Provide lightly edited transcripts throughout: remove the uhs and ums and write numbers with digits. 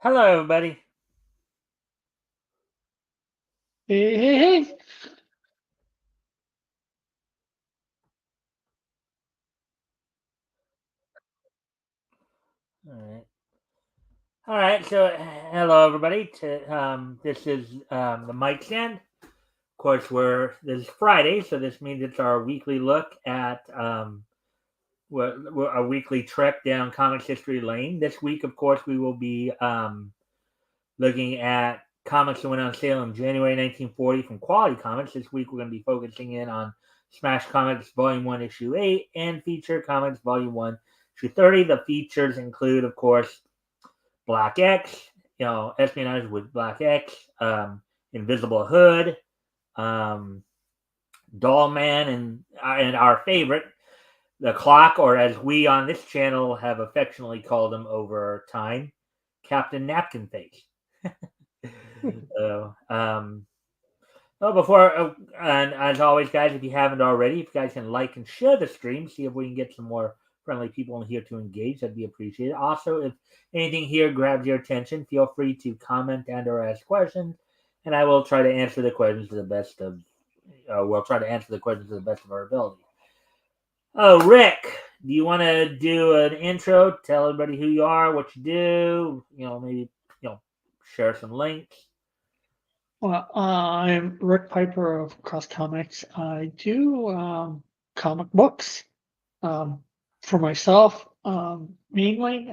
Hello, everybody. Hey, hey, hey. All right. All right. So, hello, everybody. This is the Mikestand. Of course, this is Friday, so this means it's our weekly look at we're a weekly trek down Comics History Lane. This week, of course, we will be looking at comics that went on sale in January 1940 from Quality Comics. This week, we're going to be focusing in on Smash Comics Volume 1, Issue 8, and Feature Comics Volume 1, Issue 30. The features include, of course, Black X, espionage with Black X, Invisible Hood, um, Doll Man, and our favorite, the Clock, or as we on this channel have affectionately called him over time, Captain Napkin Face. so, oh, and as always, guys, if you haven't already, if you guys can like and share the stream, see if we can get some more friendly people in here to engage, that'd be appreciated. Also, if anything here grabs your attention, feel free to comment and/or ask questions, and I will try to answer the questions to the best of. We'll try to answer the questions to the best of our ability. Oh, Rick, do you want to do an intro? Tell everybody who you are, what you do. Maybe share some links. Well, I'm Rick Piper of Cross Comics. I do comic books um, for myself mainly.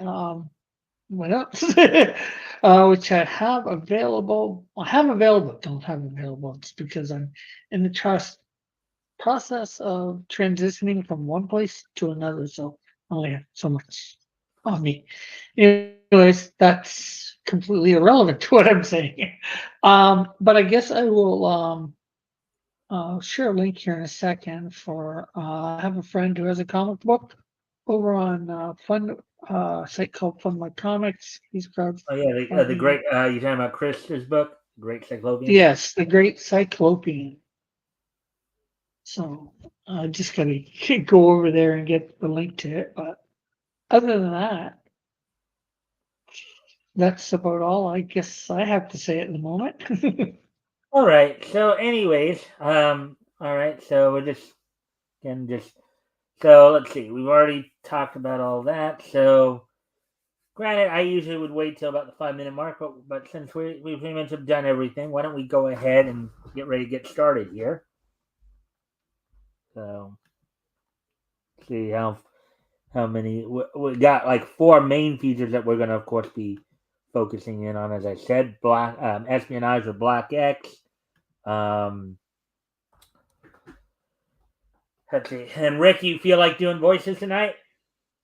What else? Which I have available. I have available, don't have available. It's because I'm in the process of transitioning from one place to another. So I only have so much on me. Anyways, that's completely irrelevant to what I'm saying. But I guess I will share a link here in a second for I have a friend who has a comic book over on fun site called Fun My Comics. He's Oh yeah, the crowdfunding. great. You talking about Chris's book, Great Cyclopean? Yes, the Great Cyclopean. So I just gotta go over there and get the link to it. But other than that, that's about all I guess I have to say at the moment. All right. So, anyways, all right. So we're just can just so let's see. We've already talked about all that. So, granted, I usually would wait till about the 5 minute mark, but since we pretty much have done everything, why don't we go ahead and get ready to get started here? So, see how many we got like four main features that we're gonna of course be focusing in on. As I said, black espionage or Black X. Um, let's see. And Rick, you feel like doing voices tonight?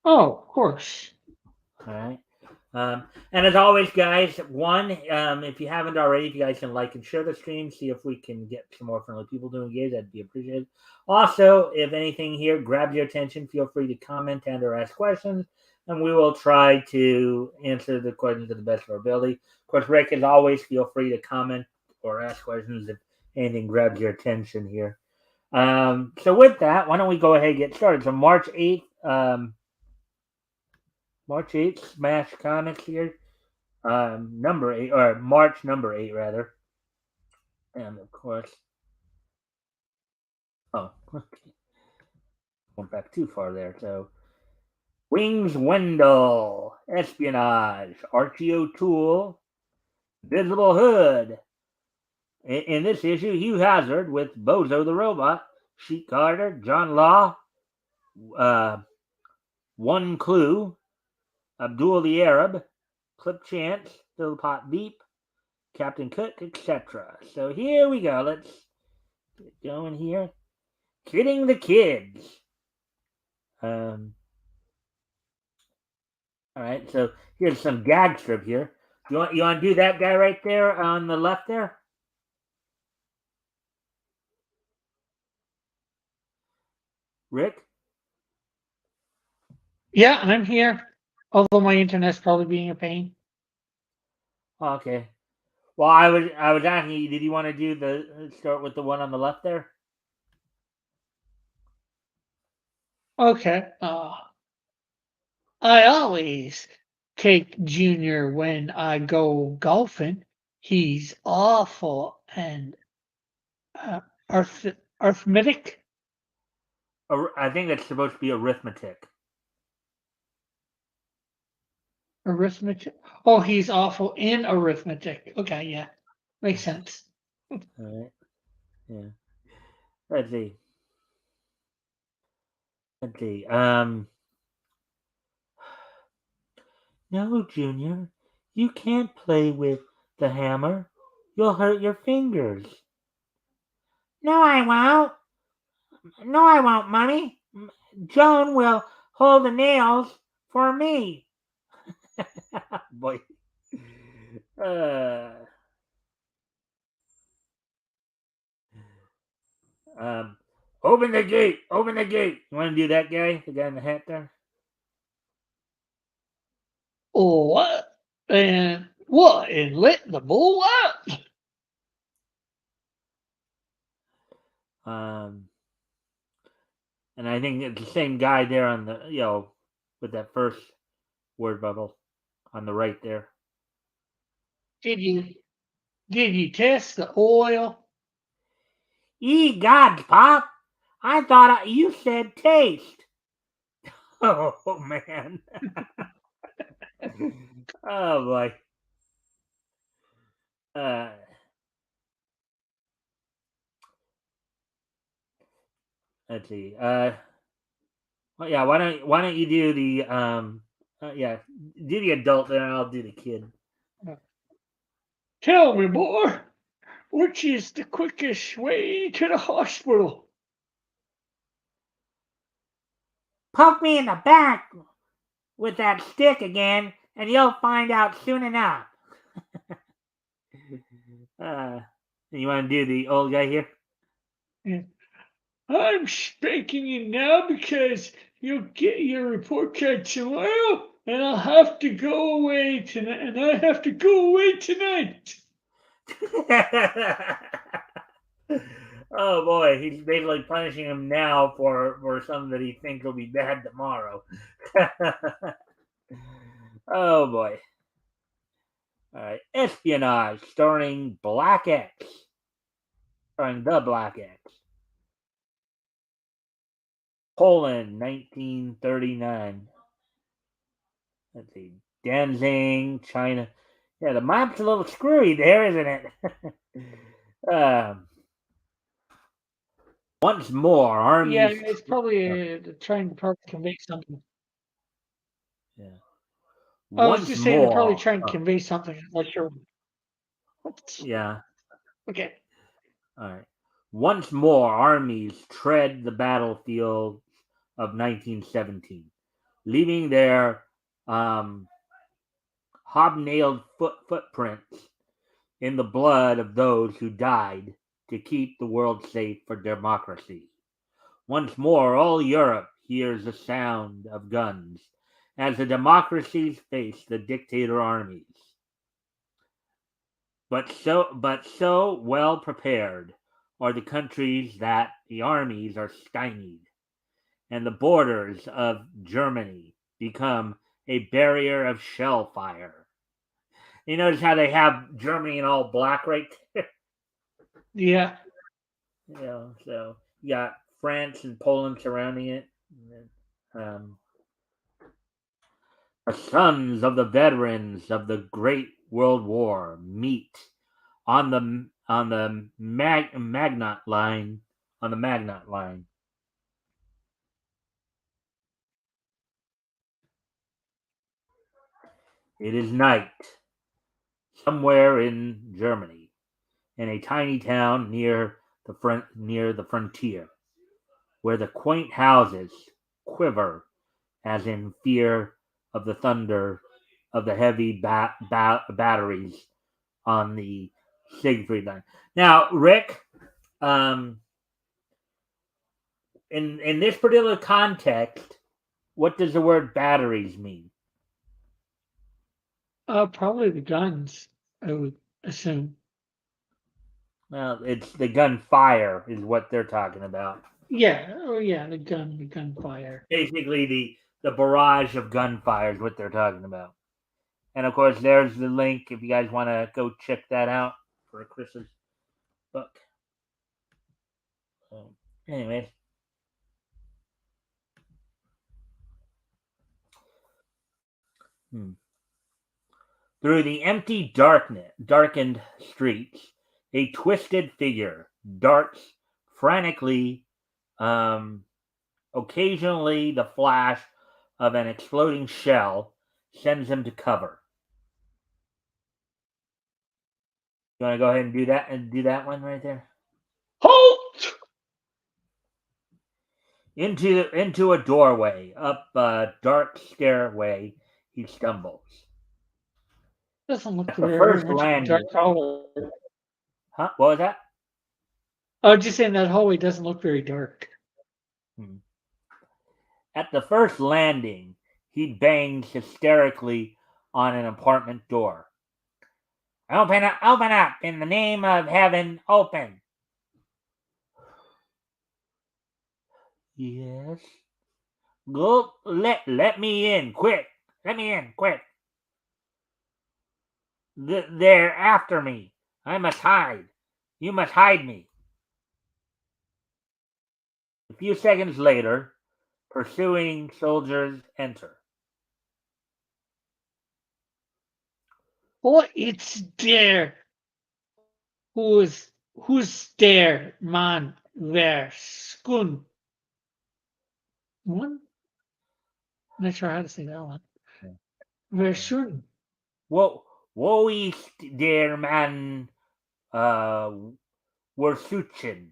Oh, of course. All right. And as always, guys, if you haven't already, if you guys can like and share the stream, see if we can get some more friendly people to engage, that'd be appreciated. Also, if anything here grabs your attention, feel free to comment and/or ask questions, and we will try to answer the questions to the best of our ability. Of course, Rick, as always, feel free to comment or ask questions if anything grabs your attention here. So with that, why don't we go ahead and get started? So March 8th, Smash Comics here. Number 8, or March number 8, rather. And of course, oh, okay. Went back too far there. So, Wings Wendell, Espionage, Archie O'Toole, Visible Hood. In this issue, Hugh Hazard with Bozo the Robot, Sheik Carter, John Law, uh, One Clue, Abdul the Arab, Clip Chance, Philpot Deep, Captain Cook, etc. So here we go. Let's get going here. Kidding the kids. Um, all right. So here's some gag strip here. You want to do that guy right there on the left there? Rick? Yeah, I'm here. Although my internet's probably being a pain. Oh, okay. Well, I was asking you. Did you want to do the start with the one on the left there? Okay. I always Cake Jr. when I go golfing. He's awful and uh, arithmetic. I think it's supposed to be arithmetic. Arithmetic. Oh, he's awful in arithmetic. Okay, yeah, makes sense. All right. Yeah. Let's see. Let's see. No, Junior, you can't play with the hammer. You'll hurt your fingers. No, I won't. No, I won't, Mummy. Joan will hold the nails for me. Boy. Uh, um, open the gate. Open the gate. You want to do that guy? The guy in the hat there? Oh, what? And what? And let the bull out. Um, and I think it's the same guy there on the, with that first word bubble on the right there. Did you did you test the oil? Ye gods, Pop! I thought you said taste. Oh man. Oh boy. Uh, let's see. Well, yeah. Why don't you do the yeah, do the adult, then I'll do the kid. Tell me, boy, which is the quickest way to the hospital? Poke me in the back with that stick again, and you'll find out soon enough. uh, you want to do the old guy here? Yeah. I'm spanking you now because you'll get your report card tomorrow, and I'll have to go away tonight. And I have to go away tonight. Oh boy, he's basically punishing him now for something that he thinks will be bad tomorrow. Oh boy. All right, Espionage, starring Black X, starring the Black X. Poland, 1939. Let's see, Danzig, China. Yeah, the map's a little screwy there, isn't it? Once more, Yeah, armies. it's probably trying to probably convey something. Yeah. I was Once just saying they're probably more. trying to convey something. I'm not sure. Yeah. Okay. All right. Once more, armies tread the battlefield of 1917, leaving their hobnailed footprints in the blood of those who died to keep the world safe for democracy. Once more, all Europe hears the sound of guns as the democracies face the dictator armies. But so well prepared are the countries that the armies are stymied, and the borders of Germany become a barrier of shell fire. You notice how they have Germany in all black right there? Yeah. So you got France and Poland surrounding it. And then, the sons of the veterans of the Great World War meet on the Magnat line on the Magnat line. It is night somewhere in Germany, in a tiny town near the frontier, where the quaint houses quiver as in fear of the thunder of the heavy batteries on the Siegfried line. Now, Rick, um, in this particular context, what does the word batteries mean? Probably the guns, I would assume. Well, it's the gunfire is what they're talking about. Yeah. Oh, yeah. The gunfire. Basically, the barrage of gunfire is what they're talking about. And of course, there's the link if you guys want to go check that out for Chris's book. Um, anyway, hmm. Through the empty darkened streets, a twisted figure darts frantically. Um, Occasionally, the flash of an exploding shell sends him to cover. You want to go ahead and do that one right there? Halt! Into a doorway, up a dark stairway, he stumbles. Doesn't look At the very first much like a landing, dark hallway. huh? What was that? I was just saying that hallway doesn't look very dark. Hmm. At the first landing, he bangs hysterically on an apartment door. Open up! In the name of heaven, open! Yes. Go, let me in, quick! Let me in, quick! They're after me. I must hide. You must hide me. A few seconds later, pursuing soldiers enter. Oh, it's there. Who's there, man? There, skun. One? Not sure how to say that one. Wer schön. Wo ist der Mann, uh, Wersuchen?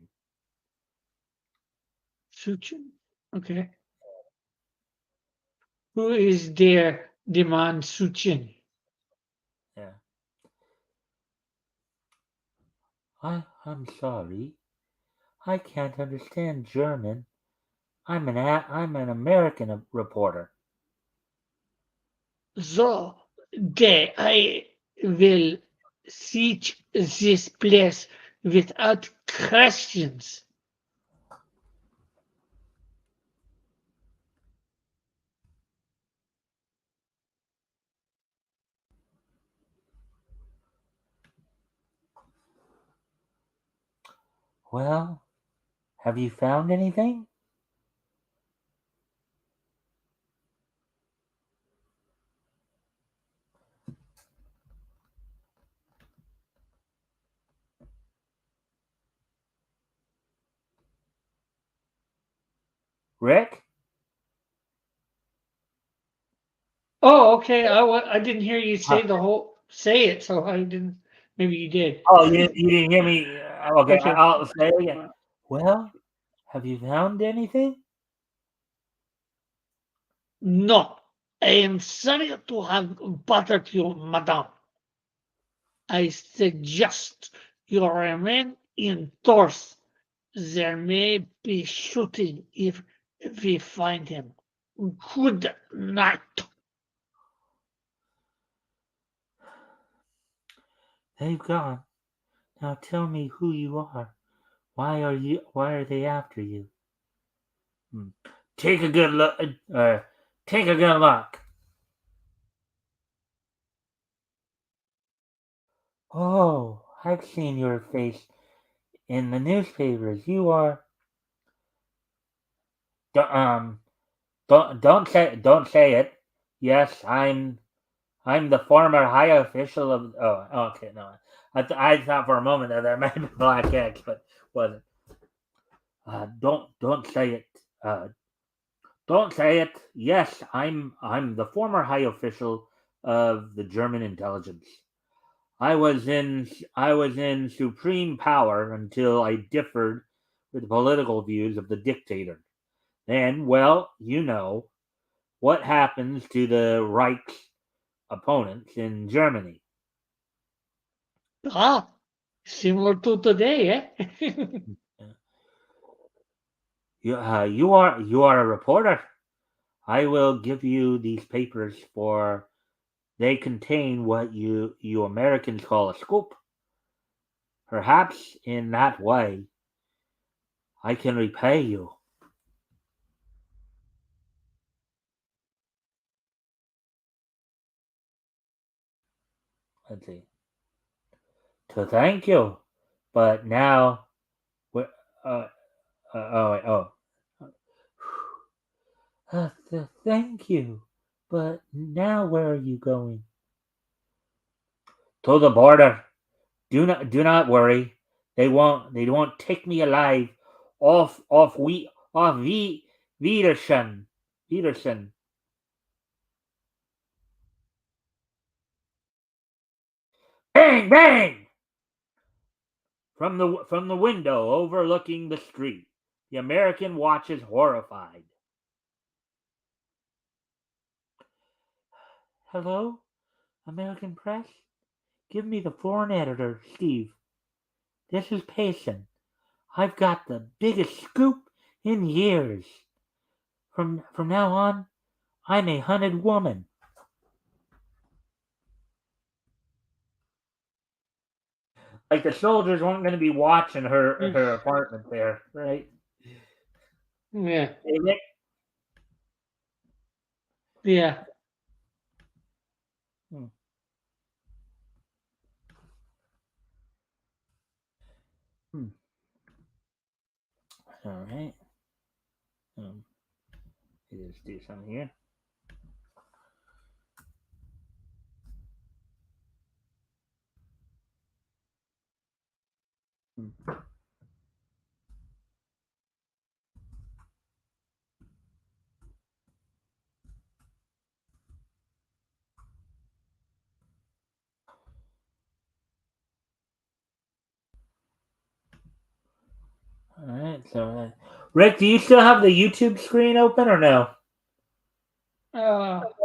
Suchin? Okay. Who is there, the man Suchin? Yeah. I'm sorry. I can't understand German. I'm an American reporter. So, I will siege this place without questions. Well, have you found anything? Rick? Oh, okay. I didn't hear you Huh. say it, so I didn't. Maybe you did. Oh, you didn't hear me? Okay, Okay. I'll say it again. Well, have you found anything? No, I am sorry to have bothered you, madame. I suggest you remain indoors. There may be shooting if we find him. Good night. They've gone. Now tell me who you are. Why are they after you? Hmm. Take a good look. Take a good look. Oh, I've seen your face in the newspapers. You are. Um. Don't say it. Yes, I'm the former high official of. Oh, okay, no. I thought for a moment that might be Black X, but wasn't. Don't say it. Don't say it. Yes, I'm the former high official of the German intelligence. I was in supreme power until I differed with the political views of the dictator. Then, well, you know what happens to the Reich's opponents in Germany. Ah, similar to today, eh? You are a reporter. I will give you these papers for they contain what you Americans call a scoop. Perhaps in that way I can repay you. let's see. To thank you, but now, wh- uh, oh, wait, oh, thank you, but now where are you going? To the border. Do not worry. They won't take me alive off Wiedersehen. Wiedersehen. Bang bang! From the window overlooking the street. The American watches horrified. Hello, American press? Give me the foreign editor, Steve. This is Payson. I've got the biggest scoop in years. From now on, I'm a hunted woman. Like the soldiers weren't going to be watching her apartment there, right? Yeah, Hey, Nick. yeah. Hmm. Hmm. All right. Um, let's do something here. Hmm. All right. So, Rick, do you still have the YouTube screen open or no?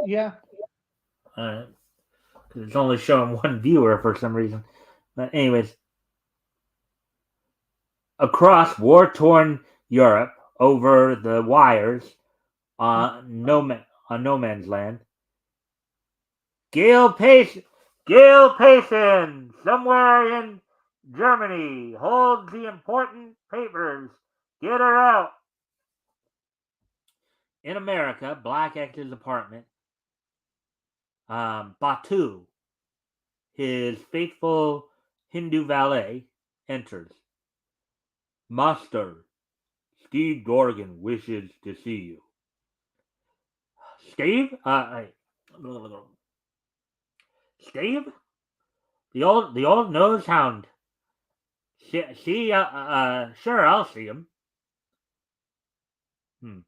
Yeah. All right. Because it's only showing one viewer for some reason. But anyways, across war-torn Europe, over the wires on no man's land, Gail Payson, Gail Payson, somewhere in Germany, holds the important papers. Get her out. In America, Black X's apartment, Batu, his faithful Hindu valet, enters. Master, Steve Dorgan wishes to see you. Steve? Steve? The old nose hound. Sure, I'll see him. Hmm.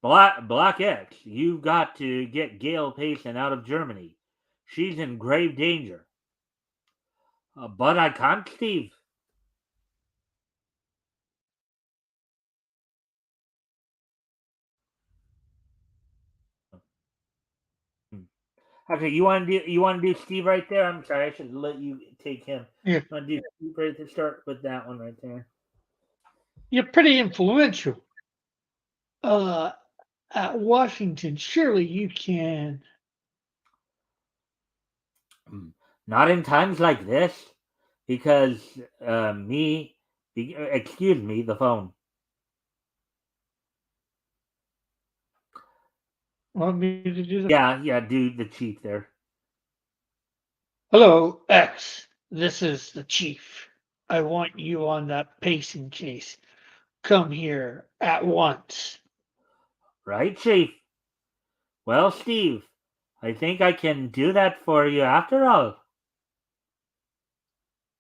Black X, you've got to get Gail Payson out of Germany. She's in grave danger. But I can't, Steve. Hmm. Okay, you want to do Steve right there? I'm sorry, I should let you take him. Yeah. You want to do Steve right to start with that one right there? You're pretty influential. Uh, at Washington, surely you can. Hmm. Not in times like this, because excuse me, the phone. Want me to do the. Yeah, do the chief there. Hello, X. This is the chief. I want you on that pacing case. Come here at once. Right, chief? Well, Steve, I think I can do that for you after all.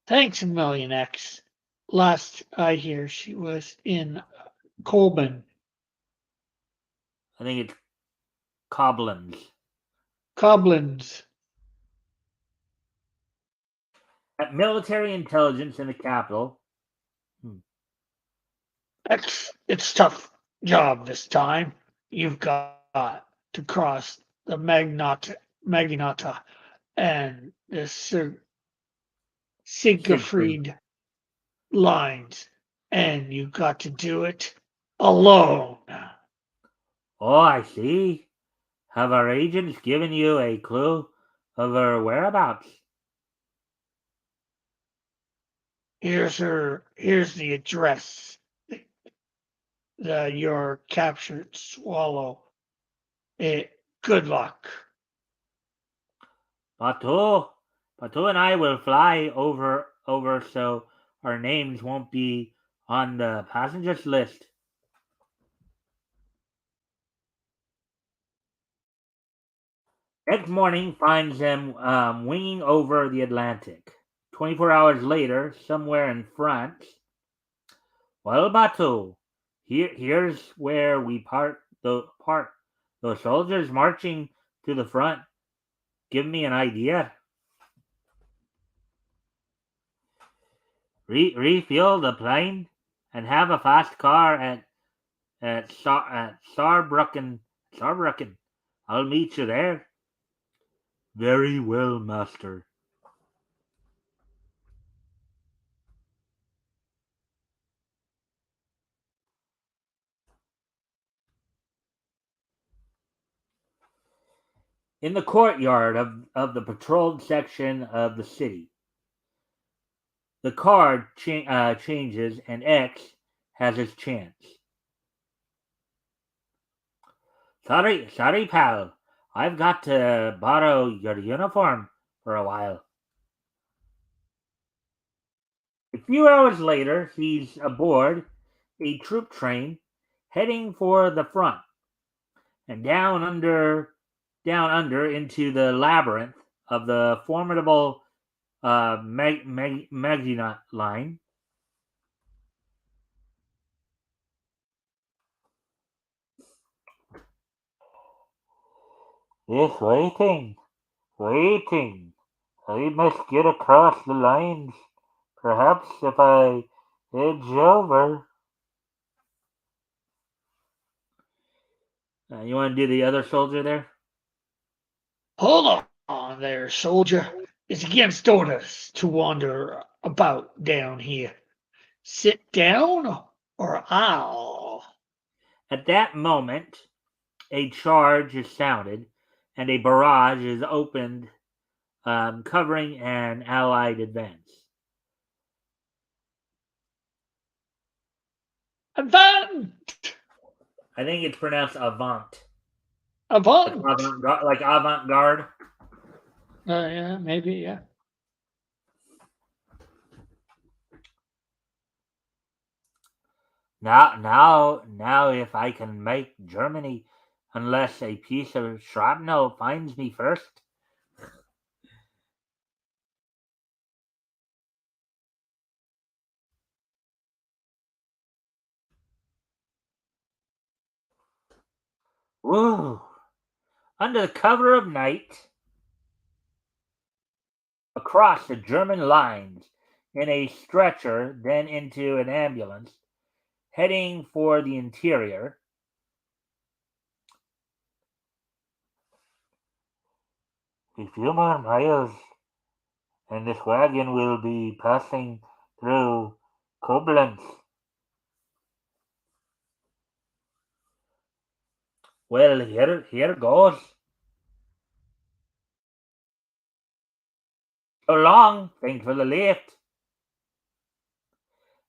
Thanks a million, X. Last I hear, she was in Colburn. I think it's Cobblins. Coblenz. At military intelligence in the capital. Hmm. X, it's tough job this time. You've got to cross the Magnata and the Siegfried. Siegfried lines, and you got to do it alone. Oh, I see. Have our agents given you a clue of her whereabouts? Here's the address. Your captured swallow. It. Good luck. Batu, Batu and I will fly over so our names won't be on the passengers list. Next morning finds them winging over the Atlantic. 24 hours later, somewhere in France, well, Batu, here's where we part. Those soldiers marching to the front give me an idea. Refuel the plane and have a fast car at Saarbrücken. I'll meet you there. Very well, master. In the courtyard of the patrolled section of the city, the card changes and X has his chance. Sorry, pal. I've got to borrow your uniform for a while. A few hours later, he's aboard a troop train heading for the front and down under into the labyrinth of the formidable Maginot Line. Yes, waiting. I must get across the lines. Perhaps if I edge over. You want to do the other soldier there? Hold on there, soldier. It's against orders to wander about down here. Sit down, or I'll. At that moment, a charge is sounded and a barrage is opened, covering an Allied advance. Avant! I think it's pronounced avant. Avant! Like avant-garde. Yeah, maybe, yeah. Now, if I can make Germany, unless a piece of shrapnel finds me first. Whoa! Under the cover of night, across the German lines, in a stretcher, then into an ambulance, heading for the interior. A few more miles, and this wagon will be passing through Koblenz. Well, here goes. So long, thanks for the lift.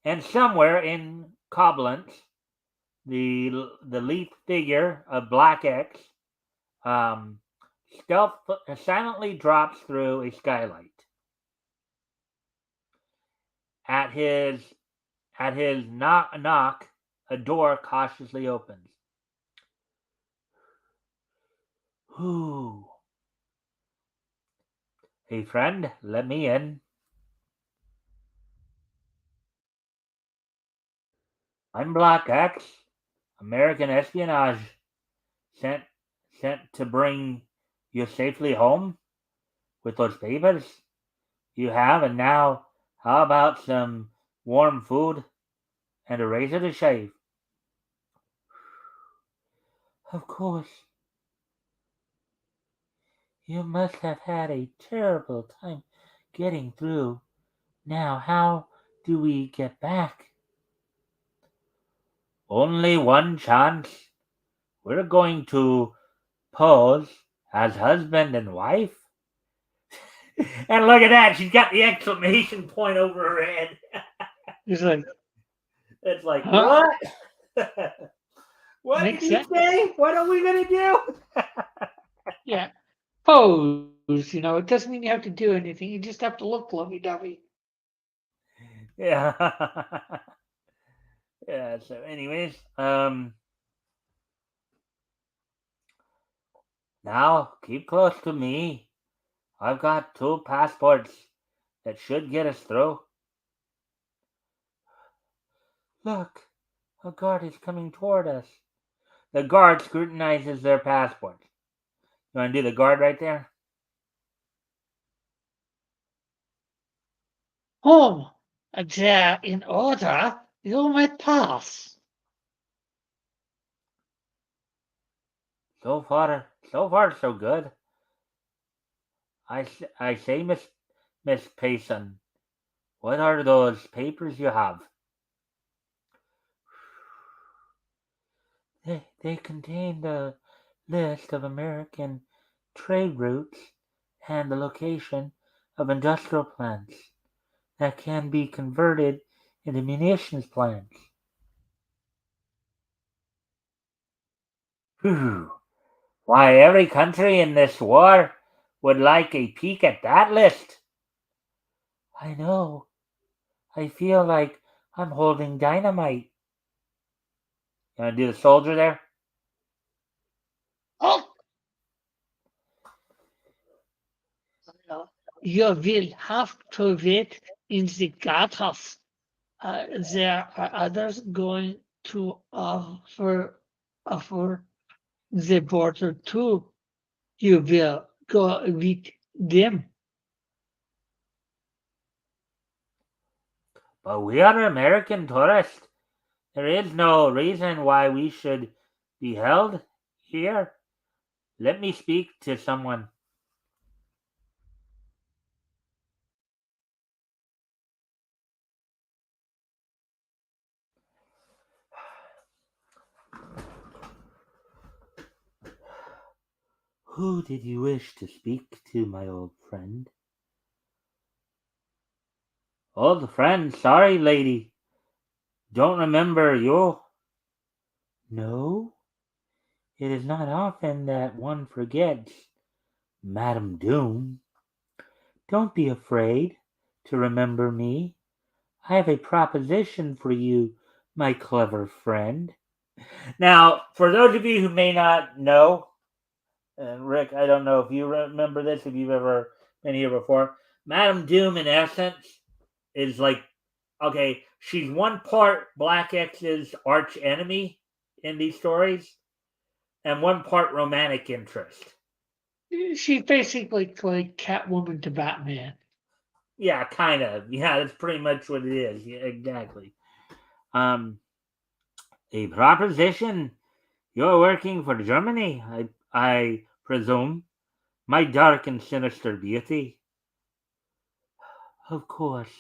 And somewhere in Koblenz, the leaf figure of Black X um, silently drops through a skylight. At his knock, a door cautiously opens. Who? Hey friend, let me in. I'm Black X, American espionage, sent sent to bring you safely home with those papers you have, and now how about some warm food and a razor to shave? Of course. You must have had a terrible time getting through. Now, how do we get back? Only one chance. We're going to pose as husband and wife. And look at that, she's got the exclamation point over her head. He's like, It's like, huh? what? What Makes did he sense. say? What are we going to do? Yeah. Pose You know, it doesn't mean you have to do anything. You just have to look lovey-dovey. Yeah. Yeah. So, anyways, now keep close to me. I've got 2 passports that should get us through. Look, a guard is coming toward us. The guard scrutinizes their passports. You want to do the guard right there? Oh, they're in order. You may pass. So far, so good. I say, Miss Payson, what are those papers you have? They contain the list of American trade routes and the location of industrial plants that can be converted into munitions plants. Whew. Why, every country in this war would like a peek at that list. I know. I feel like I'm holding dynamite. You want to do the soldier there? Oh, you will have to wait in the guardhouse. There are others going to offer the border too. You will go with them. But we are American tourists. There is no reason why we should be held here. Let me speak to someone. Who did you wish to speak to, my old friend? Old friend, sorry, lady. Don't remember you. No, it is not often that one forgets Madame Doom. Don't be afraid to remember me. I have a proposition for you, my clever friend. Now, for those of you who may not know, and Rick, I don't know if you remember this, if you've ever been here before. Madame Doom, in essence, is like, okay, she's one part Black X's arch enemy in these stories, and one part romantic interest. She's basically like Catwoman to Batman. Yeah, kind of. Yeah, that's pretty much what it is. Yeah, exactly. Um, a proposition. You're working for Germany, I presume. My dark and sinister beauty. Of course.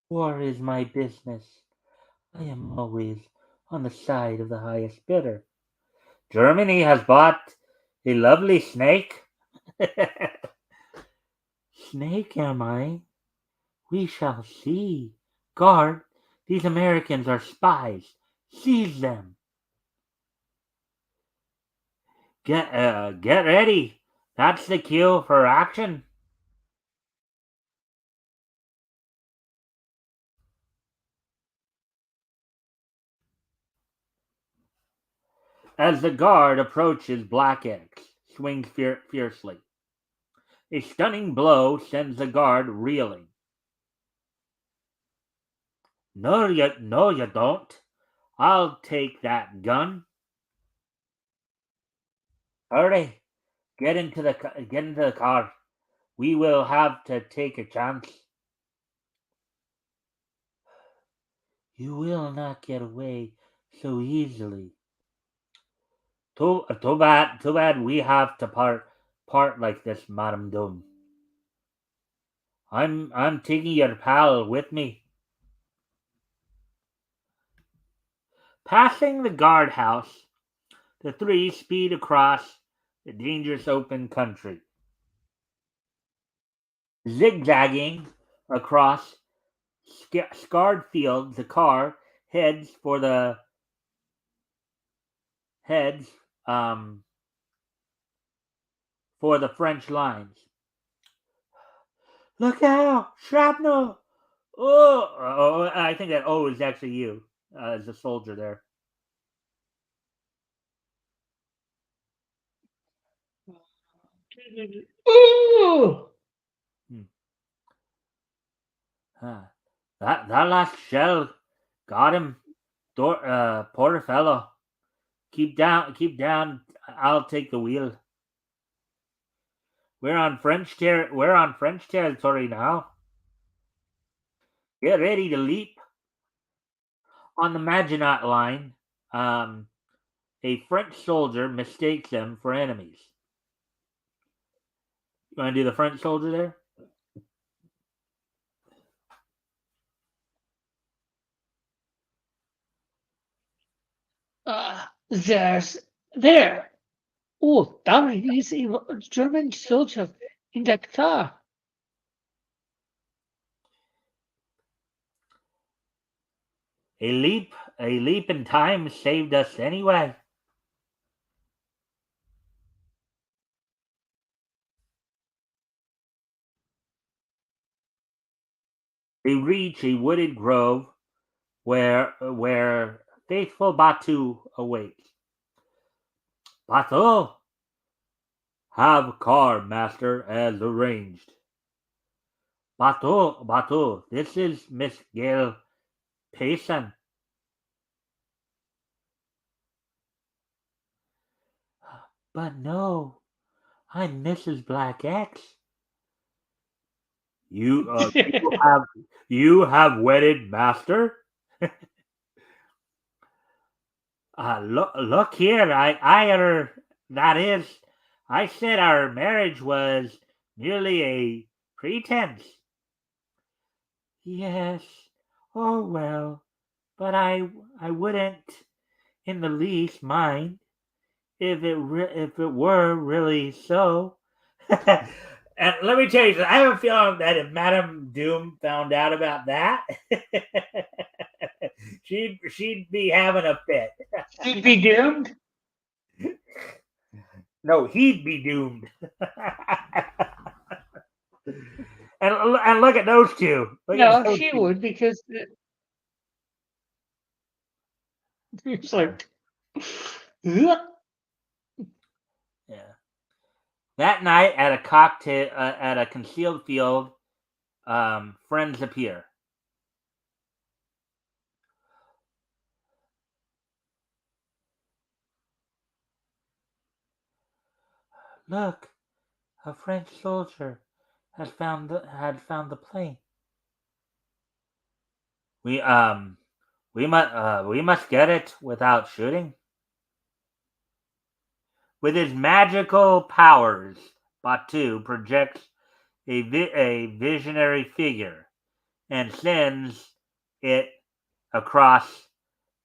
War is my business. I am always on the side of the highest bidder. Germany has bought a lovely snake. Snake, am I? We shall see. Guard, these Americans are spies. Seize them. Get ready. That's the cue for action. As the guard approaches, Black X swings fiercely. A stunning blow sends the guard reeling. No, you don't. I'll take that gun. Hurry, get into the car. We will have to take a chance. You will not get away so easily. Too bad. We have to part like this, Madame Doom. I'm taking your pal with me. Passing the guardhouse, the three speed across the dangerous open country. Zigzagging across scarred fields, the car heads for the heads for the French lines. Look out! Shrapnel! Oh, I think that O is actually you as a soldier there. Ooh! Hmm. Huh. That last shell got him. Poor fellow. Keep down, keep down. I'll take the wheel. We're on French territory now. Get ready to leap on the Maginot line. Um, a French soldier mistakes them for enemies. You want to do the French soldier there? There. Oh, there is a German soldier in that car. A leap in time saved us anyway. They reach a wooded grove where faithful Batu awaits. Batu, have car, master, as arranged. Batu, this is Miss Gail Payson. But no, I'm Mrs. Black X. You you have wedded master. Look here, that is, I said our marriage was merely a pretense. Yes. Oh well, but I wouldn't in the least mind if it were really so. And let me tell you, I have a feeling that if Madame Doom found out about that, she'd be having a fit. She'd be doomed. No, he'd be doomed. And look at those two. Look at No, those she two. would because it's like, "Ugh." Yeah. That night at a cocktail at a concealed field, friends appear. Look, a French soldier had found the plane. We we must get it without shooting. With his magical powers, Batu projects a visionary figure and sends it across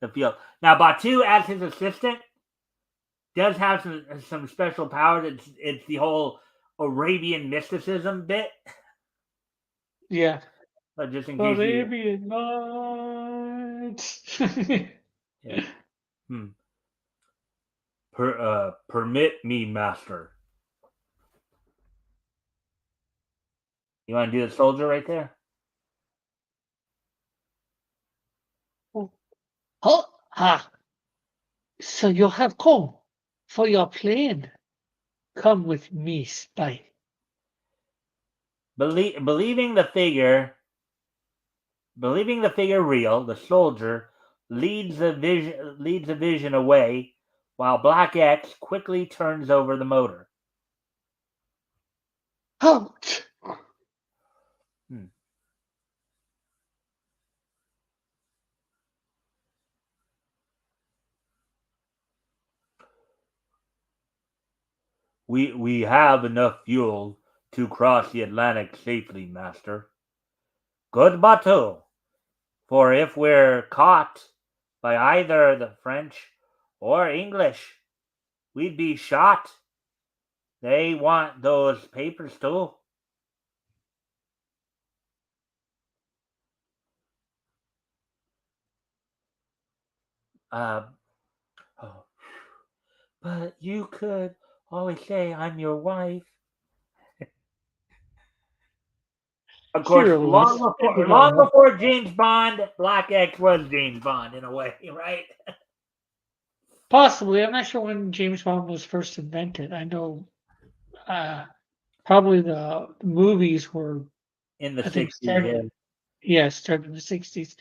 the field. Now, Batu, as his assistant, does have some special powers. It's the whole Arabian mysticism bit. Yeah. But just in case you, Arabian Nights. yeah. Hmm. Permit me, master. You want to do the soldier right there? Oh, ah, so you have come for your plane. Come with me, spy. Believing the figure real, the soldier leads the vision away, while Black X quickly turns over the motor. Out. Hmm. We have enough fuel to cross the Atlantic safely, master. Good bateau, for if we're caught by either the French or English, we'd be shot. They want those papers too. Uh, oh, but you could always say I'm your wife. Of She course, really was. I forgot long about. before James Bond, Black X was James Bond in a way, right? Possibly, I'm not sure when James Bond was first invented. I know uh, probably the movies were, In the I think, '60s, yeah. started in the 60s,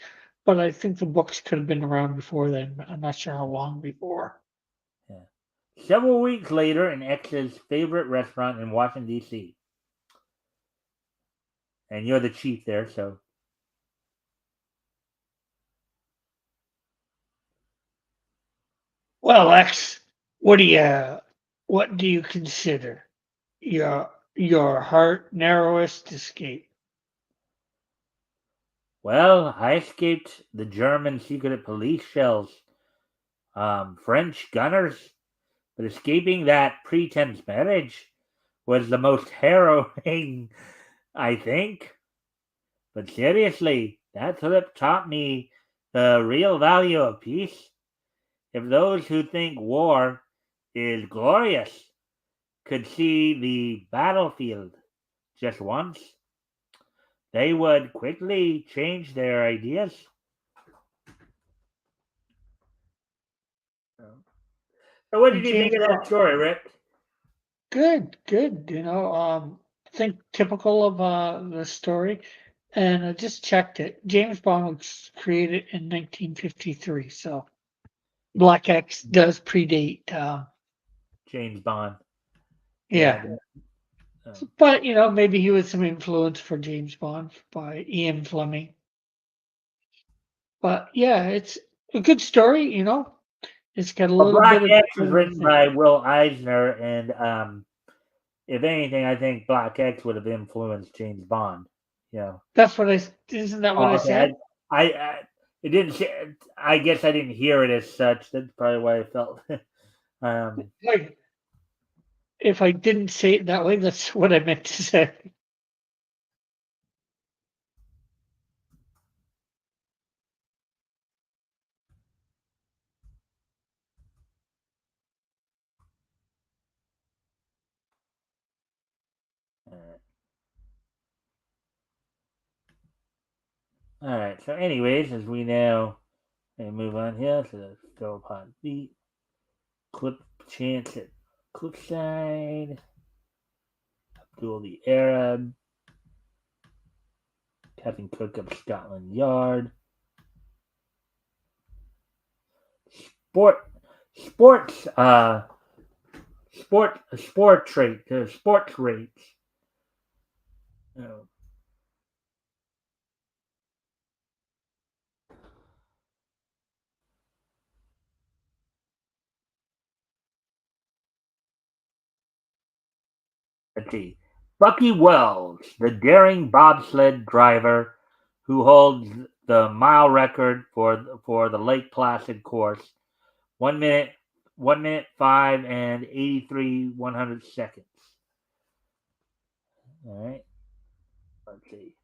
but I think the books could have been around before then. But I'm not sure how long before. Yeah. Several weeks later, in X's favorite restaurant in Washington D.C., and you're the chief there, so Well, X, what do you consider your heart narrowest escape? well, I escaped the German secret police shells, French gunners, but escaping that pretense marriage was the most harrowing, I think. But seriously, that trip taught me the real value of peace. If those who think war is glorious could see the battlefield just once, they would quickly change their ideas. So, what did And you think James of that Bond, story, Rick? good. I think typical of the story. And I just checked it. James Bond was created in 1953, so Black X does predate. James Bond. Yeah. Yeah, Oh. but maybe he was some influence for James Bond by Ian Fleming. But yeah, it's a good story. It's got a Well, little Black bit of X was written everything. by Will Eisner, and if anything, I think Black X would have influenced James Bond. Yeah. That's what I. Isn't that what I Oh, okay. said? I it didn't. I guess I didn't hear it as such. That's probably why I felt. um. Like, if I didn't say it that way, that's what I meant to say. All right. So, anyways, as we now move on here to the Philpot Beat, Clip Chance at Cliffside, Abdul the Arab, Captain Cook of Scotland Yard, Sport, Sports, Sports rates. Oh, let's see. Bucky Wells, the daring bobsled driver who holds the mile record for the Lake Placid course, 1 minute, 1 minute 5 and 83 100 seconds. All right, let's see.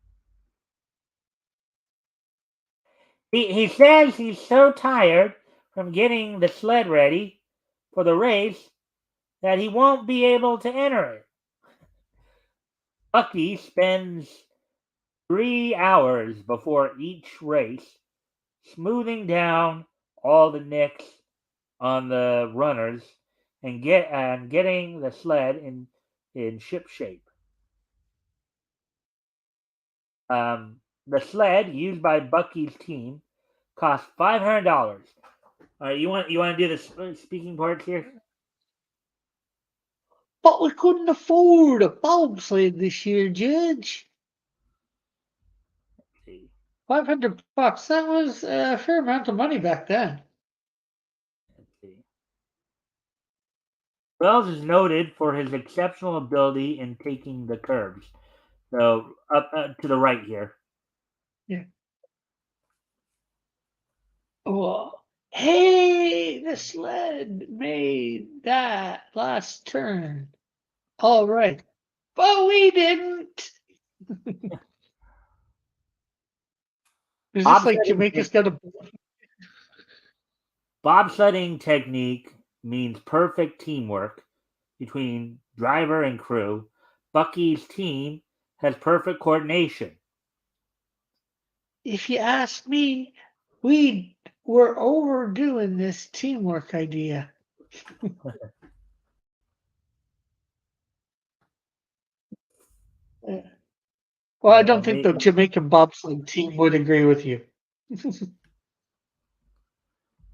He says he's so tired from getting the sled ready for the race that he won't be able to enter it. Bucky spends 3 hours before each race smoothing down all the nicks on the runners and getting the sled in ship shape. The sled used by Bucky's team cost $500. All right, you want to do the speaking parts here? But we couldn't afford a bobsled this year, Judge. Let's see. $500. That was a fair amount of money back then. Let's see. Wells is noted for his exceptional ability in taking the curves. So up to the right here. Yeah. Well, hey, the sled made that last turn. All right. But we didn't. Is this like Bobsledding, Jamaica's got a. bobsledding technique means perfect teamwork, between driver and crew, Bucky's team has perfect coordination. If you ask me, we were overdoing this teamwork idea. Yeah. Well, I don't think the Jamaican bobsled team would agree with you.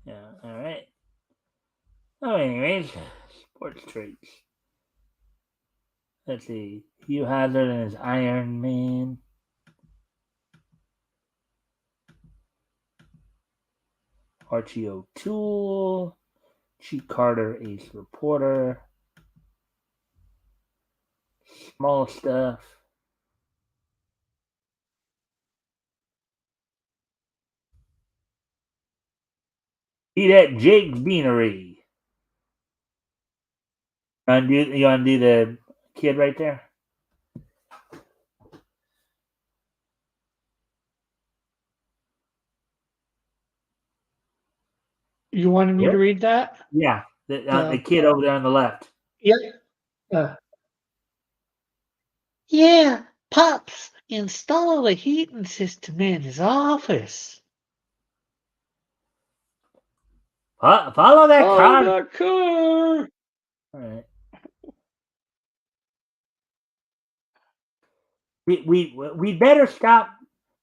Yeah, all right. Oh, anyways, sports traits. Let's see. Hugh Hazard and his Iron Man. Archie O'Toole. Chief Carter, ace reporter. Small stuff. Eat at Jake's Beanery. You want to do the kid right there? You wanted me to read that? Yeah, the kid over there on the left. Yep. Yeah, Pops, install the heating system in his office. Follow that car. That car. All right. We better stop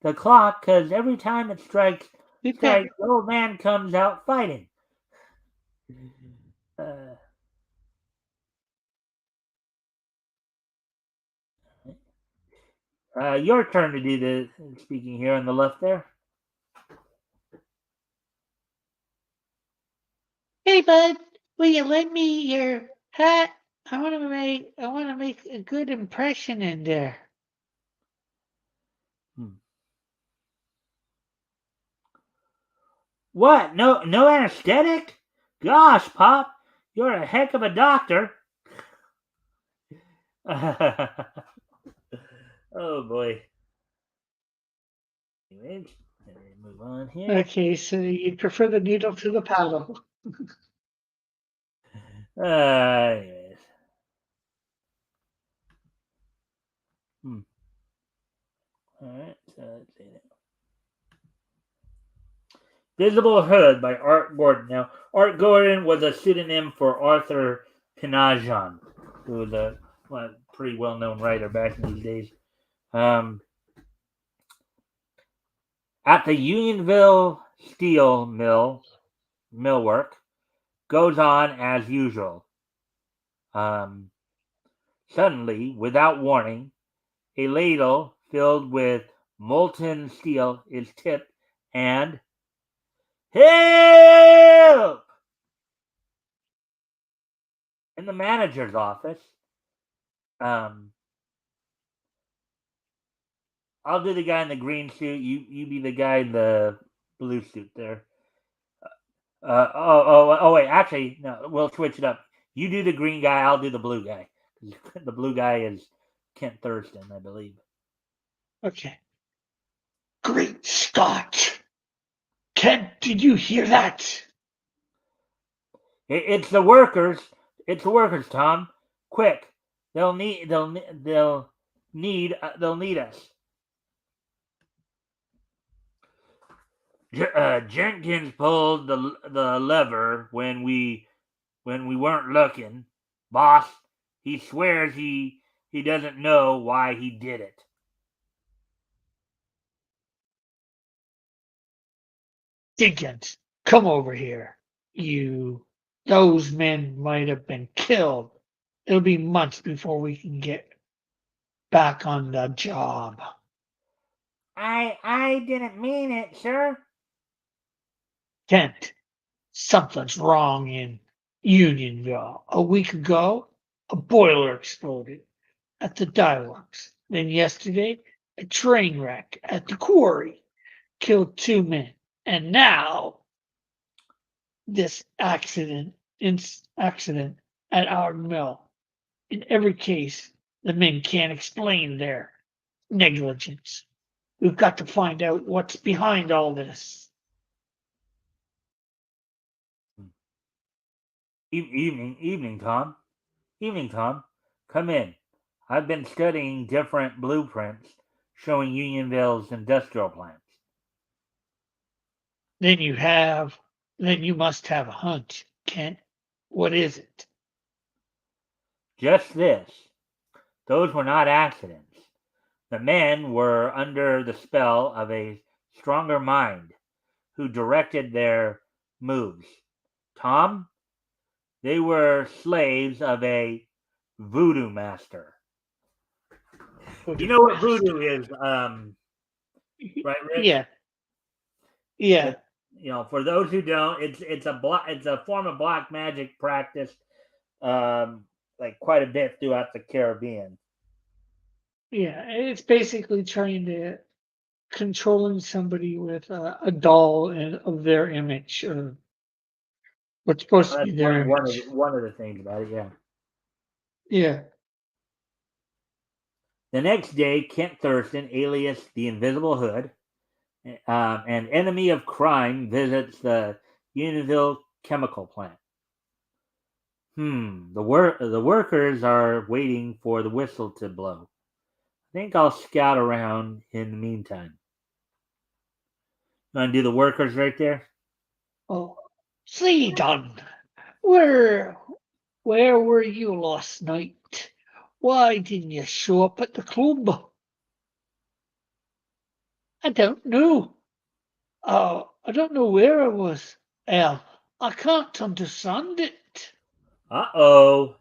the clock because every time it strikes, the old man comes out fighting. Your turn to do the speaking here on the left there. Hey, bud, will you lend me your hat? I want to make a good impression in there. What? No anesthetic? Gosh, Pop, you're a heck of a doctor. Oh boy. Anyways, move on here. Okay, so you prefer the needle to the paddle. Anyways. All right, so let's see that. Visible Hood by Art Gordon. Now, Art Gordon was a pseudonym for Arthur Pinajon, who was a pretty well-known writer back in these days. At the Unionville steel millwork goes on as usual. Suddenly, without warning, a ladle filled with molten steel is tipped and help! In the manager's office, I'll do the guy in the green suit. You be the guy in the blue suit there. Wait. Actually, no. We'll switch it up. You do the green guy. I'll do the blue guy. The blue guy is Kent Thurston, I believe. Okay. Great Scott! Kent, did you hear that? It's the workers. It's the workers, Tom. Quick. They'll need us. Jenkins pulled the lever when we weren't looking. Boss, he swears he doesn't know why he did it. Jenkins, come over here. Those men might have been killed. It'll be months before we can get back on the job. I didn't mean it, sir. Kent, something's wrong in Unionville. A week ago, a boiler exploded at the dye works. Then yesterday, a train wreck at the quarry killed 2 men. And now, this accident at our mill. In every case, the men can't explain their negligence. We've got to find out what's behind all this. Evening, Tom. Evening, Tom. Come in. I've been studying different blueprints showing Unionville's industrial plants. Then you have, then you must have a hunch, Kent. What is it? Just this. Those were not accidents. The men were under the spell of a stronger mind who directed their moves. Tom, they were slaves of a voodoo master. You know what voodoo is, right, Rich? Yeah, yeah, It, for those who don't, it's a form of black magic practiced like quite a bit throughout the Caribbean. yeah. It's basically trying to controlling somebody with a doll of their image, or what's supposed to That's be their image. one of the things about it. Yeah. Yeah. The next day, Kent Thurston, alias the Invisible Hood, an enemy of crime, visits the Unionville chemical plant. The workers are waiting for the whistle to blow. I think I'll scout around in the meantime. Want to do the workers right there? Oh, see, Don, where where were you last night? Why didn't you show up at the club? I don't know. I don't know where I was. Al, I can't understand it. Uh-oh.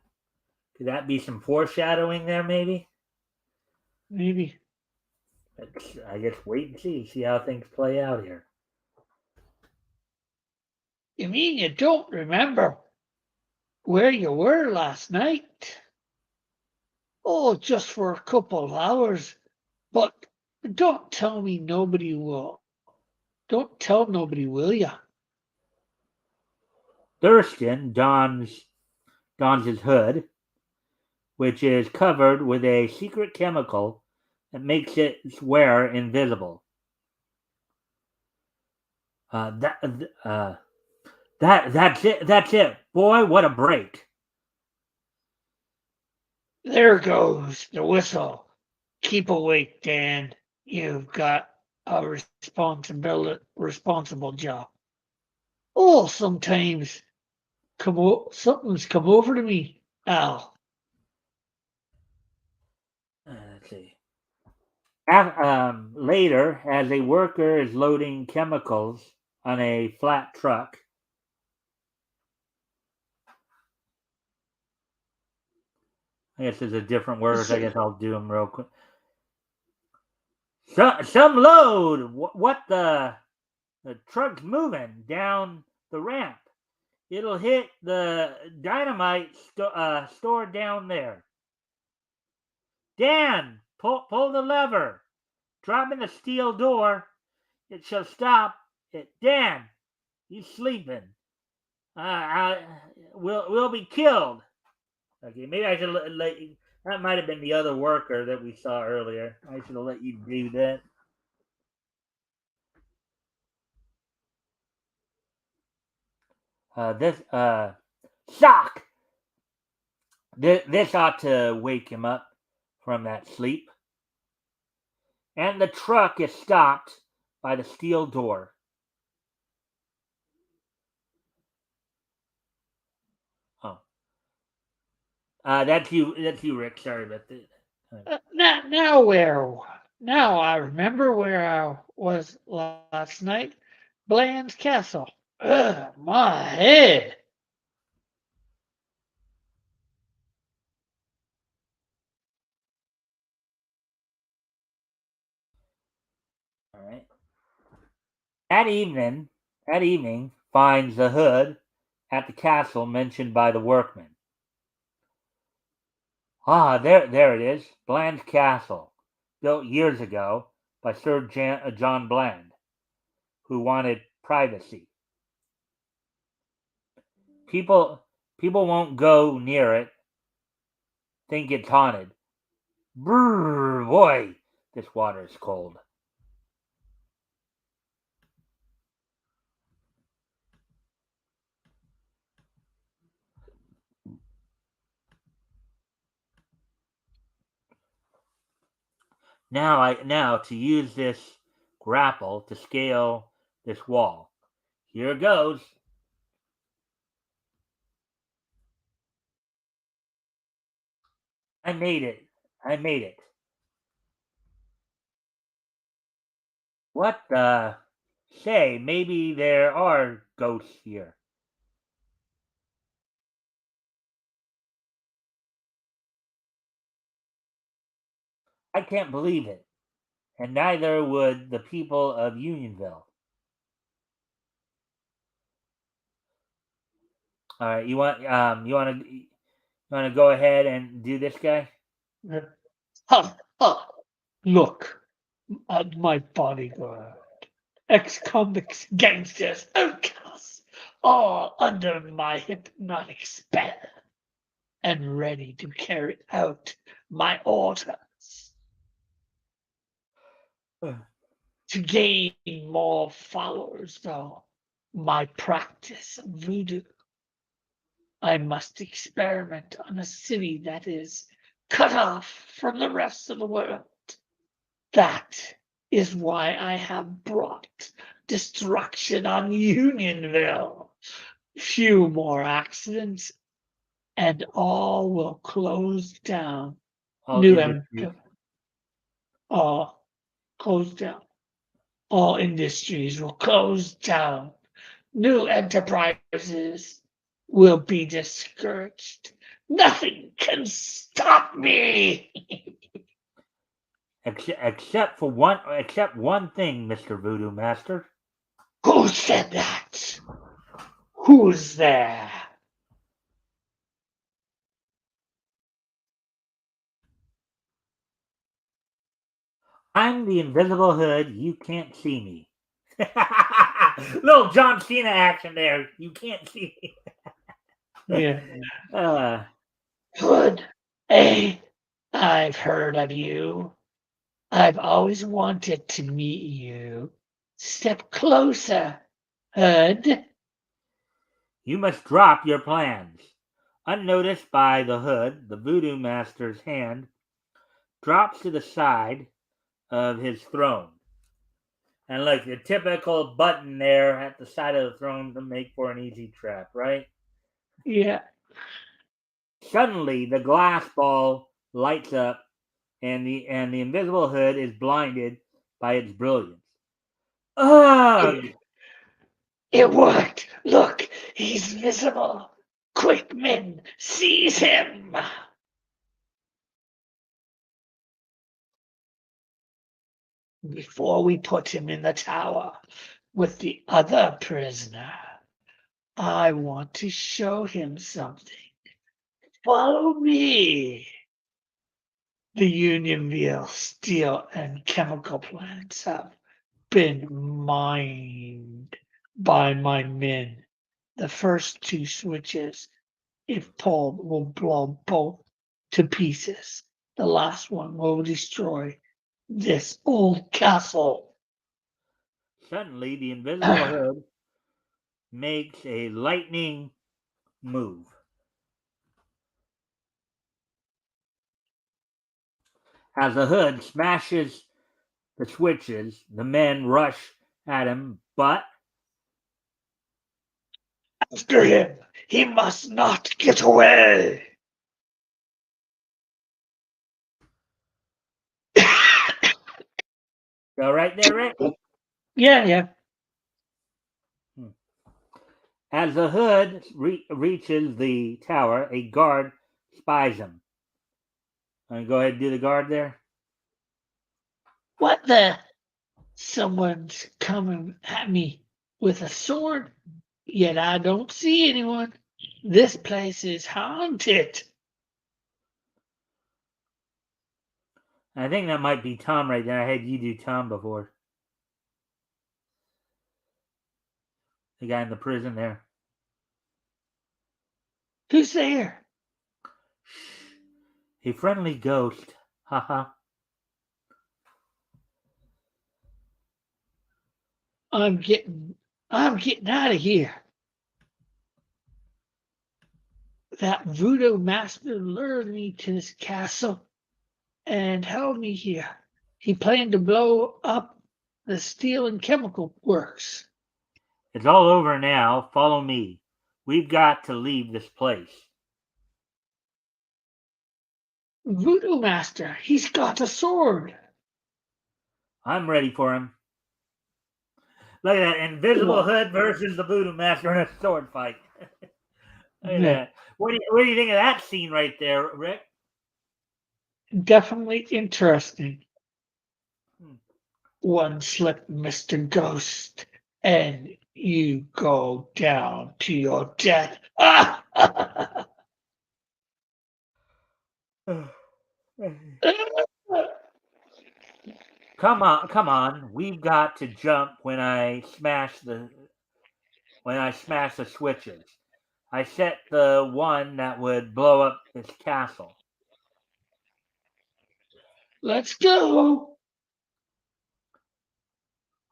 Could that be some foreshadowing there, maybe? Maybe. I guess wait and see how things play out here. You mean you don't remember where you were last night? Oh, just for a couple of hours. But don't tell me nobody will. Don't tell nobody, will ya? Thurston dons his hood, which is covered with a secret chemical that makes its wearer invisible. Uh, that uh, that's it. That's it, boy. What a break! There goes the whistle. Keep awake, Dan. You've got a responsible job. Oh, sometimes something's come over to me, Al. Let's see. Later, as a worker is loading chemicals on a flat truck, I guess there's a different workers. I So, guess I'll do them real quick. Some load. What the truck's moving down the ramp. It'll hit the dynamite stored down there. Dan, pull the lever. Dropping the steel door. It shall stop it. Dan, you sleeping. We'll be killed. Okay, maybe I should let you. That might have been the other worker that we saw earlier. I should have let you do that. This shock. This ought to wake him up from that sleep. And the truck is stopped by the steel door. Oh, that's you. That's you, Rick. Sorry about that. now where? Now I remember where I was last night. Bland's Castle. Ugh, my head. All right. That evening, that evening finds the hood at the castle mentioned by the workmen. There it is, Bland's Castle, built years ago by Sir John Bland, who wanted privacy. People, people won't go near it. Think it's haunted. Brrr, boy, this water's cold. Now to use this grapple to scale this wall. Here goes. I made it. I made it. What the? Say, maybe there are ghosts here. I can't believe it, and neither would the people of Unionville. All right, you want to go ahead and do this guy? Ha, ha. Look at my bodyguard. Ex-convicts, gangsters, outcasts, all under my hypnotic spell and ready to carry out my orders. To gain more followers, though, my practice of voodoo, I must experiment on a city that is cut off from the rest of the world. That is why I have brought destruction on Unionville. Few more accidents, and all will close down. All New industries. empire, all close down. All industries will close down. New enterprises will be discouraged. Nothing can stop me. Except one thing, Mister Voodoo Master. Who said that? Who's there? I'm the invisible hood. You can't see me. Little John Cena action there. You can't see me. Yeah. Uh, Hood. Hey, I've heard of you. I've always wanted to meet you. Step closer, Hood. you must drop your plans. Unnoticed by the hood, the voodoo master's hand drops to the side of his throne. And like the typical button there at the side of the throne to make for an easy trap, right? Yeah. Suddenly, the glass ball lights up, and the invisible hood is blinded by its brilliance. Ugh! It worked. Look, he's visible. Quick, men, seize him. Before we put him in the tower with the other prisoner, I want to show him something. Follow me. The Unionville steel and chemical plants have been mined by my men. The first two switches, if pulled, will blow both to pieces. The last one will destroy this old castle. Suddenly, the invisible hood makes a lightning move. As the hood smashes the switches, the men rush at him, but After him, he must not get away. go right there, Rick. Yeah. As the hood reaches the tower, a guard spies him. Go ahead and do the guard there. What the? Someone's coming at me with a sword, yet I don't see anyone. This place is haunted. I think that might be Tom right there. I had you do Tom before. The guy in the prison there. Who's there? A friendly ghost. Haha. I'm getting out of here. That voodoo master lured me to this castle and held me here. He planned to blow up the steel and chemical works. It's all over now. Follow me. We've got to leave this place. Voodoo Master, he's got a sword. I'm ready for him. Look at that invisible Well, hood versus the Voodoo Master in a sword fight. Look at yeah, that. What do you think of that scene right there, Rick? definitely interesting. Hmm. One slip, Mr. Ghost, and you go down to your death. Come on. We've got to jump when I smash the switches. I set the one that would blow up this castle. Let's go.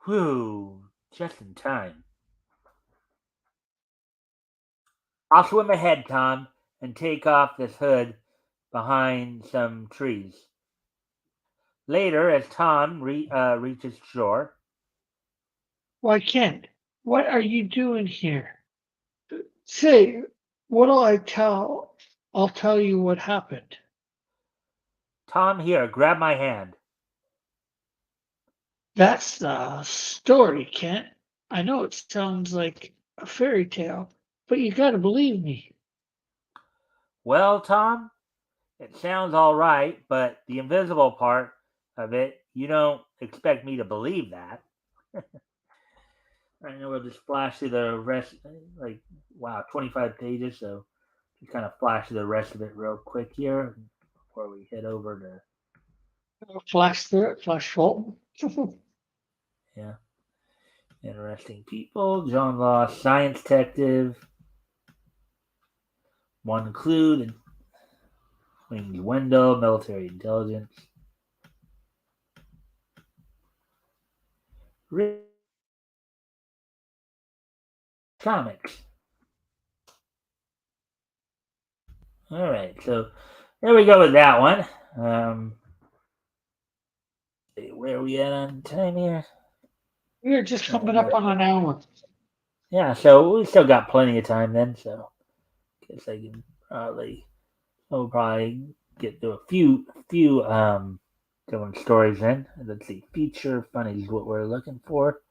Whew, just in time. I'll swim ahead, Tom, and take off this hood behind some trees. Later, as Tom reaches shore, Why, Kent, what are you doing here? Say, what'll I tell? I'll tell you what happened. Tom, here, grab my hand. That's the story, Kent. I know it sounds like a fairy tale, but you gotta believe me. Well, Tom, it sounds all right, but the invisible part of it, you don't expect me to believe that. I know we'll just flash through the rest, like, wow, 25 pages, so just kind of flash through the rest of it real quick here before we head over to, Flash through it, flash forward. yeah, interesting people. John Law, science detective. One clue, the winged window, military intelligence. Comics. All right, so there we go with that one. Where are we at on time here? We're just coming up on an hour. Yeah, so we still got plenty of time then. So guess I can probably get to a few different stories then. Let's see, feature funny is what we're looking for.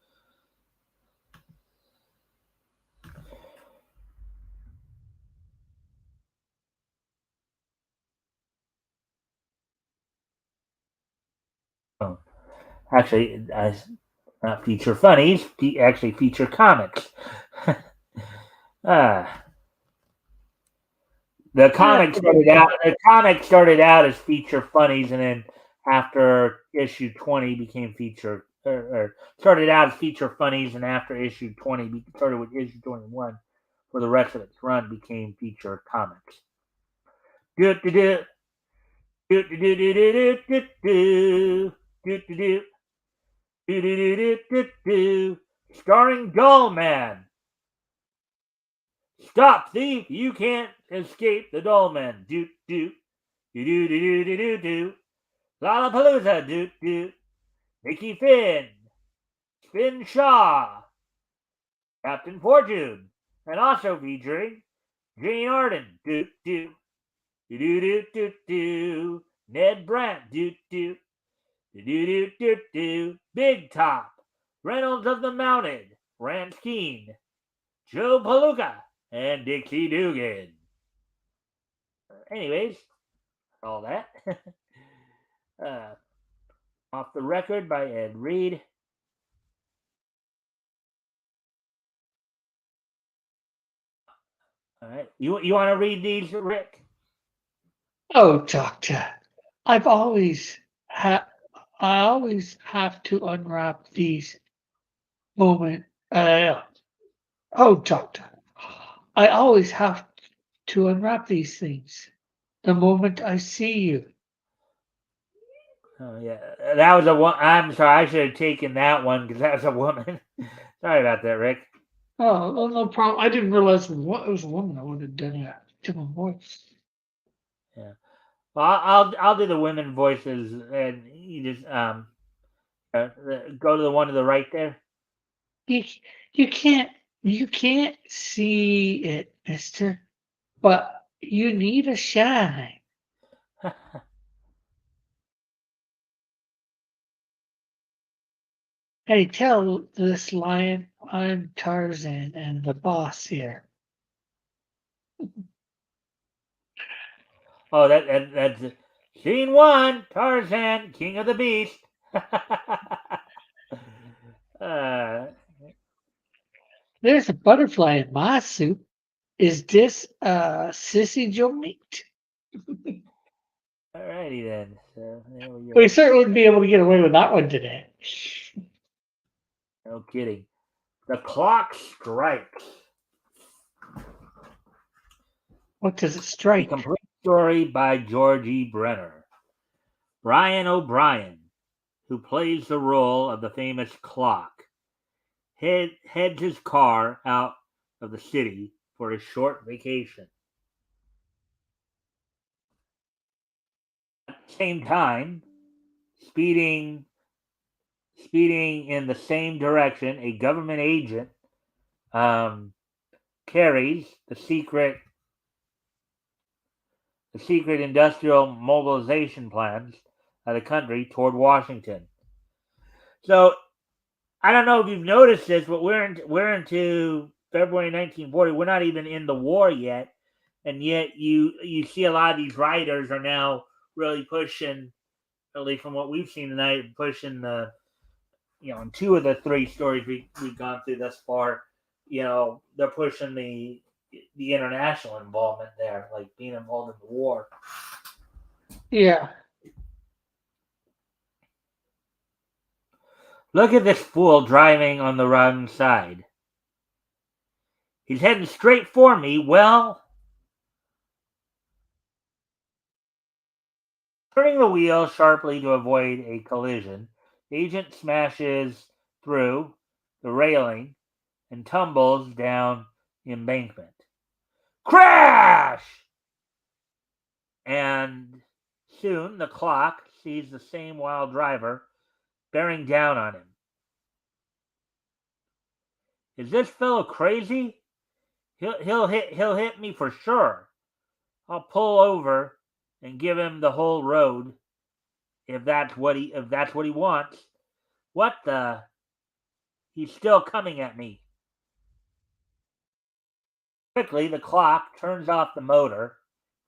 Oh, actually, not feature funnies, actually feature comics. Ah, the comic started out as feature funnies, and then after issue 20 became feature or started out as feature funnies, and after issue 20 started with issue 21 for the rest of its run became feature comics. Do do do do do do do do do do do do do do do do do, starring Doll Man. Stop, thief! You can't escape the Doll Man. Do do do do do do do do. Lollapalooza, doot doot. Mickey Finn, Spin Shaw, Captain Fortune, and also featuring Jane Arden, doot doot. Doot doot doot doot. Ned Brandt, doot doot. Doot doot doot doot. Big Top, Reynolds of the Mounted, Rance Keene, Joe Palooka, and Dixie Dugan. Anyways, all that. uh, Off the Record by Ed Reed. All right. You want to read these, Rick? Oh, Doctor, I've always had. I always have to unwrap these moment. Oh, Doctor, I always have to unwrap these things the moment I see you. Oh yeah, that was a one. I'm sorry, I should have taken that one because that was a woman. Sorry about that, Rick. Oh, well, no problem. I didn't realize it was a woman. I would have done a different voice. Yeah. Well, I'll do the women voices, and you just go to the one to the right there. You you can't see it, Mister. But you need a shine. Hey, tell this lion I'm Tarzan and the boss here. Oh, that's scene one. Tarzan, King of the Beast. uh, There's a butterfly in my soup. Is this Sissy Joe meat? Alrighty then. So there we We go. certainly wouldn't be able to get away with that one today. No kidding. The clock strikes. What does it A strike? complete story by George E. Brenner. Brian O'Brien, who plays the role of the famous clock, heads his car out of the city for a short vacation. At the same time, speeding in the same direction, a government agent um, carries the secret industrial mobilization plans of the country toward Washington. So I don't know if you've noticed this, but we're into February 1940. We're not even in the war yet, and yet you see a lot of these writers are now really pushing, at least from what we've seen tonight, pushing the in two of the three stories we've gone through thus far. They're pushing the international involvement there, like being involved in the war. Yeah. Look at this fool driving on the wrong side. He's heading straight for me. Well, turning the wheel sharply to avoid a collision, the agent smashes through the railing and tumbles down the embankment. Crash! And soon the clock sees the same wild driver bearing down on him. Is this fellow crazy? He'll hit me for sure. I'll pull over and give him the whole road if that's what he wants. What the? He's still coming at me. Quickly, the clock turns off the motor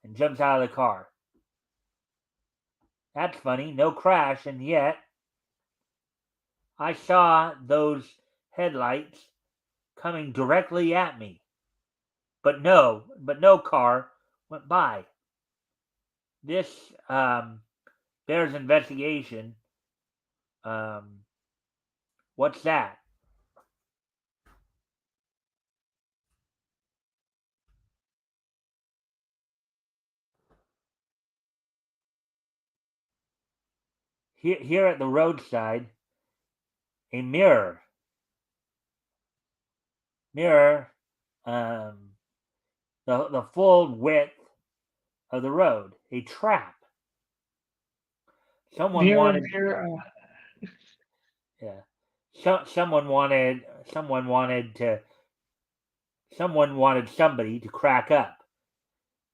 and jumps out of the car. That's funny, no crash, and yet I saw those headlights coming directly at me. But no car went by. This bears investigation. Um, what's that? Here at the roadside, a mirror, um, the full width of the road, a trap. Someone Mirror, wanted, mirror. yeah. Someone wanted somebody to crack up,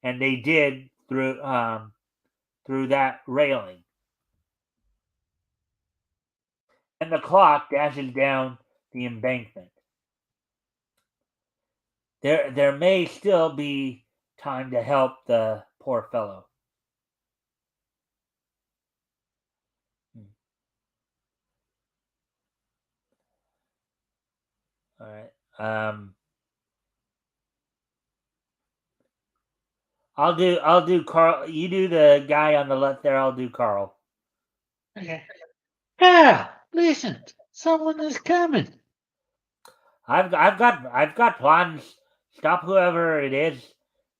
and they did through that railing. And the clock dashes down the embankment. There may still be time to help the poor fellow. Hmm. All right. I'll do Carl. You do the guy on the left there. I'll do Carl. Okay. Ah, listen, someone is coming. I've got plans. Stop whoever it is,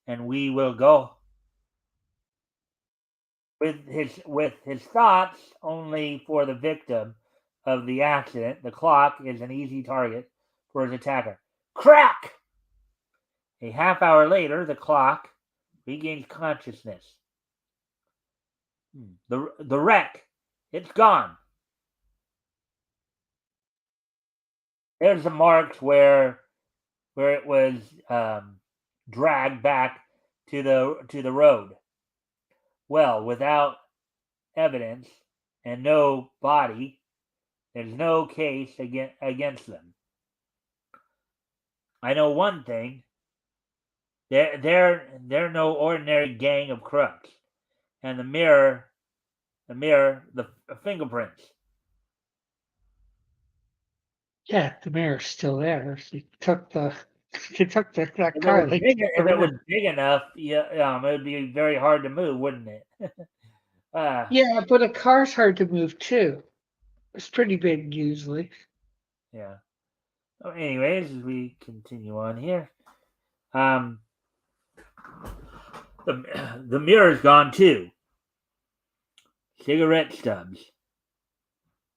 and we will go. With his thoughts only for the victim of the accident, the clock is an easy target for his attacker. Crack! A half hour later, the clock regains consciousness. The wreck, it's gone. There's the marks where it was dragged back to the road. Well, without evidence and no body, there's no case against them. I know one thing: they're no ordinary gang of crooks. And the fingerprints. Yeah, the mirror's still there. She took that If it car. was They big, took the if it was mirror. big enough, yeah, it would be very hard to move, wouldn't it? uh, Yeah, but a car's hard to move too. It's pretty big usually. yeah. So anyways, as we continue on here, um, the mirror's gone too. Cigarette stubs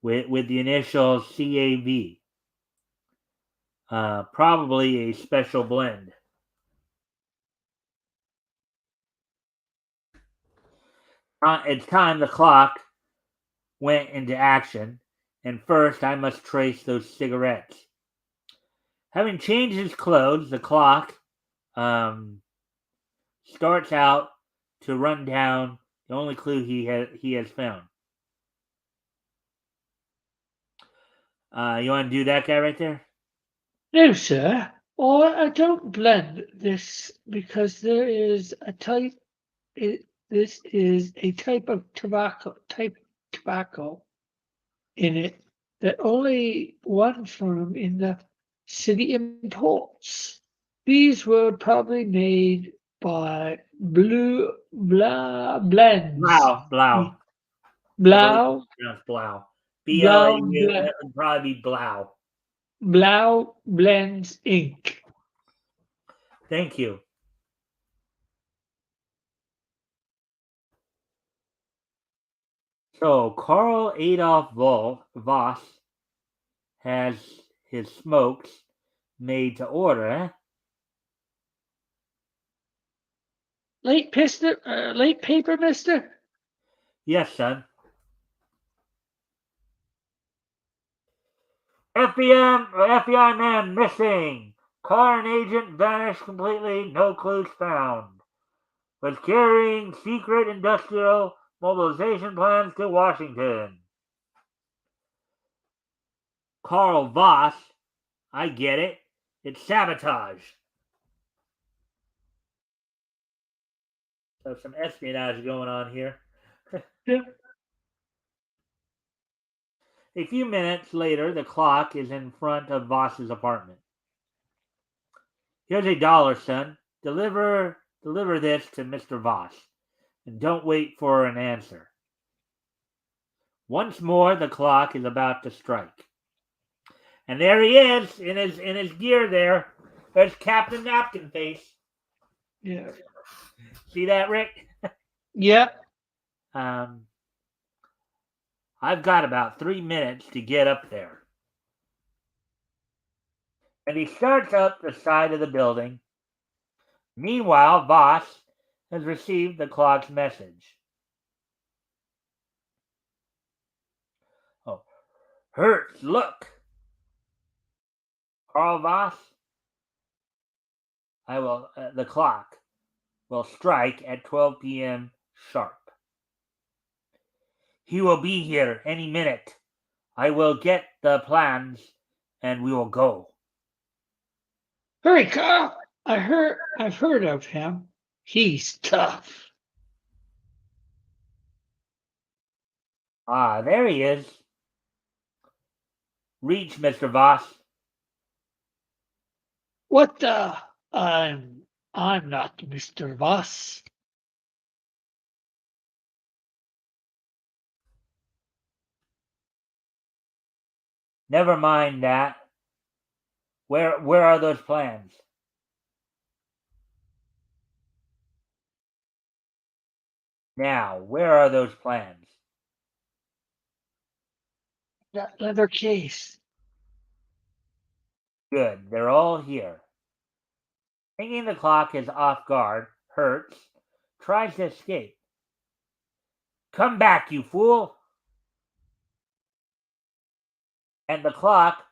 with the initial CAV. Probably a special blend. It's time the clock went into action, and first I must trace those cigarettes. Having changed his clothes, the clock starts out to run down the only clue he has found. You want to do that guy right there? No, sir. Or I don't blend this because there is a type. This is a type of tobacco in it that only one firm in the city imports. These were probably made by Blue Blah Blends. Blau. I believe Blau it's pronounced Blau. Blau BLAU. Blend That would probably be Blau. Blau Blends Inc. Thank you. So Carl Adolf Voss has his smokes made to order, eh? Late paper, mister? Yes, son. FBI man missing. Car and agent vanished completely. No clues found. Was carrying secret industrial mobilization plans to Washington. Carl Voss. I get it. It's sabotage. So some espionage going on here. Yeah. A few minutes later, the clock is in front of Voss's apartment. Here's $1, son. Deliver this to Mr. Voss, and don't wait for an answer. Once more, the clock is about to strike, and there he is in his gear. There's Captain Napkin Face. Yeah. See that, Rick? Yeah. Um, I've got about 3 minutes to get up there. And he starts up the side of the building. Meanwhile, Voss has received the clock's message. Oh, Hertz, look! Carl Voss, the clock will strike at 12 p.m. sharp. He will be here any minute. I will get the plans and we will go. Hurry, Carl! I've heard of him. He's tough. Ah, there he is. Reach, Mr. Voss. What the? I'm not Mr. Voss. Never mind that. Where are those plans? Now, where are those plans? That leather case. Good, they're all here. Thinking the clock is off guard, Hertz tries to escape. Come back, you fool! And the clock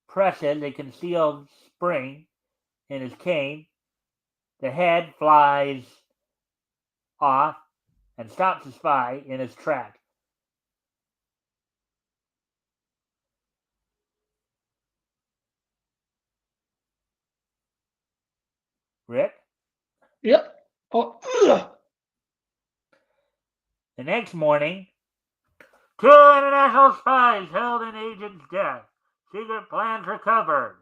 presses a concealed spring in his cane. The head flies off and stops the spy in his track. Rick? Yep. Oh, ugh. The next morning, two international spies held in agent's death. Secret plans recovered.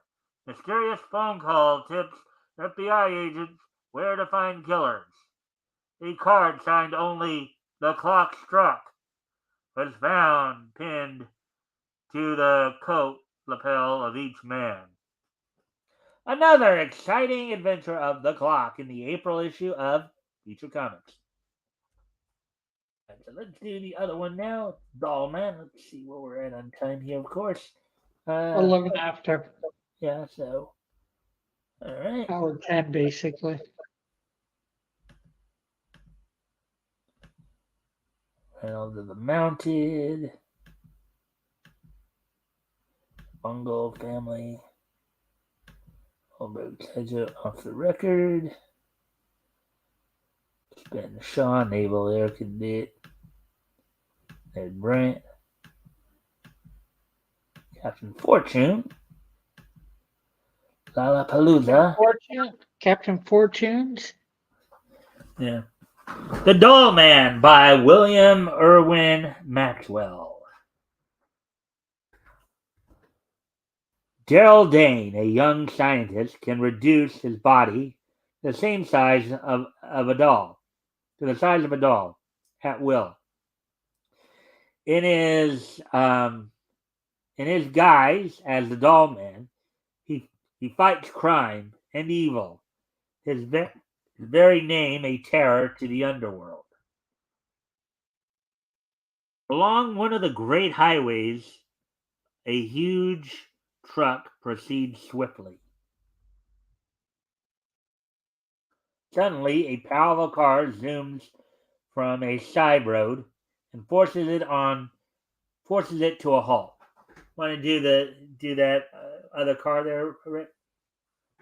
Mysterious phone call tips FBI agents where to find killers. A card signed only "The Clock Struck" was found pinned to the coat lapel of each man. Another exciting adventure of the clock in the April issue of Future Comics. So let's do the other one now. Doll Man. Let's see where we're at on time here, of course. 11 after. Yeah, so. All right. Hour 10, basically. Reynolds of the Mounted. Bungle Family. Holberg Hedger off the record. Ben Shaw, Naval Air Cadet. Ed Brant. Captain Fortune. Lollapalooza. Captain Fortunes. Yeah. The Doll Man by William Irwin Maxwell. Daryl Dane, a young scientist, can reduce his body to the same size of a doll, at will. In his guise as the Doll Man, he fights crime and evil. His very name a terror to the underworld. Along one of the great highways, a huge truck proceeds swiftly. Suddenly, a powerful car zooms from a side road and forces it to a halt. Want to do that other car there, Rick?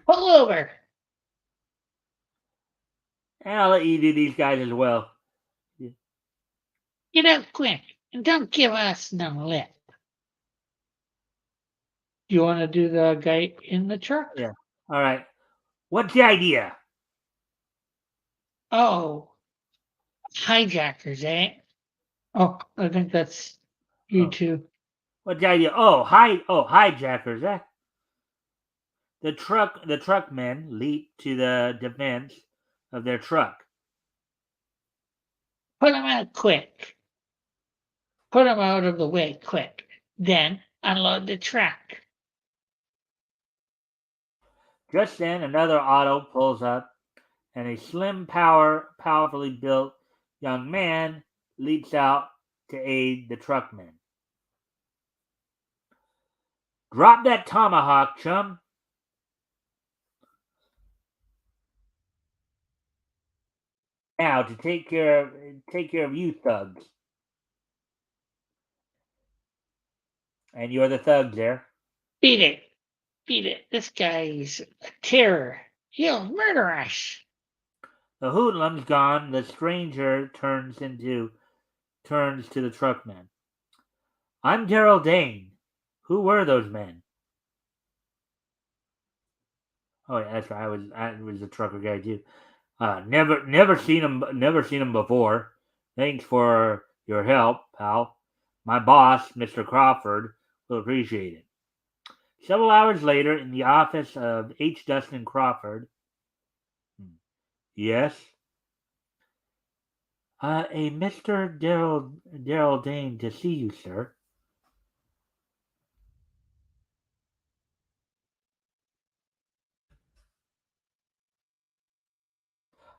Pull over. And I'll let you do these guys as well. Get out quick and don't give us no lip. You want to do the guy in the truck? Yeah. All right. What's the idea? Oh, hijackers, eh? Oh, I think that's you two. What's the idea? Hijackers, eh? The truckmen leap to the defense of their truck. Put them out quick. Put them out of the way quick. Then unload the truck. Just then, another auto pulls up, and a slim, powerfully built young man leaps out to aid the truckmen. Drop that tomahawk, chum. Now to take care of you thugs. And you're the thugs there. Beat it. Beat it. This guy's a terror. He'll murder us. The hoodlum's gone. The stranger turns to the truckman. I'm Daryl Dane. Who were those men? Oh yeah, that's right. I was a trucker guy too. Never seen him before. Thanks for your help, pal. My boss, Mr. Crawford, will appreciate it. Several hours later, in the office of H. Dustin Crawford. Yes. A Mr. Daryl Dane to see you, sir.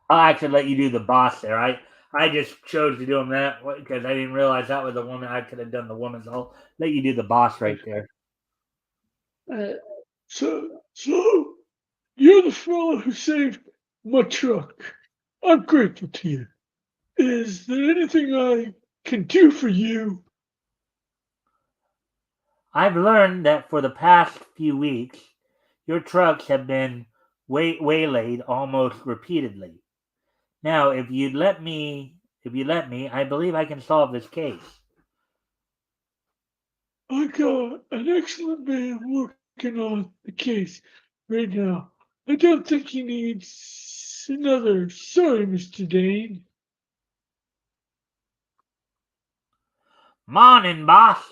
I'll actually let you do the boss there. I just chose to do him that because I didn't realize that was a woman. I could have done the woman's. I'll let you do the boss right there. So you're the fellow who saved my truck. I'm grateful to you. Is there anything I can do for you? I've learned that for the past few weeks, your trucks have been waylaid almost repeatedly. Now, if you let me, I believe I can solve this case. I got an excellent man working on the case right now. I don't think he needs another. Sorry, Mr. Dane. Morning, boss.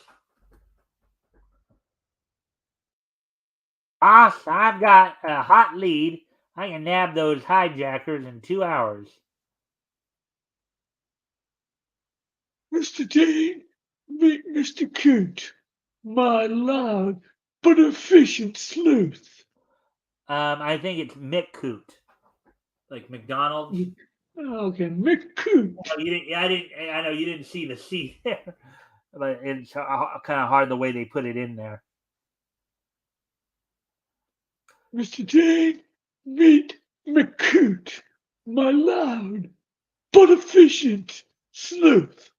Boss, I've got a hot lead. I can nab those hijackers in 2 hours. Mr. Dane, meet Mr. Coot, my loud but efficient sleuth. I think it's McCoot, like McDonald's. Okay, McCoot. Oh, you didn't. I didn't. I know you didn't see the C there, but it's kind of hard the way they put it in there. Mr. Dane, meet McCoot, my loud but efficient sleuth.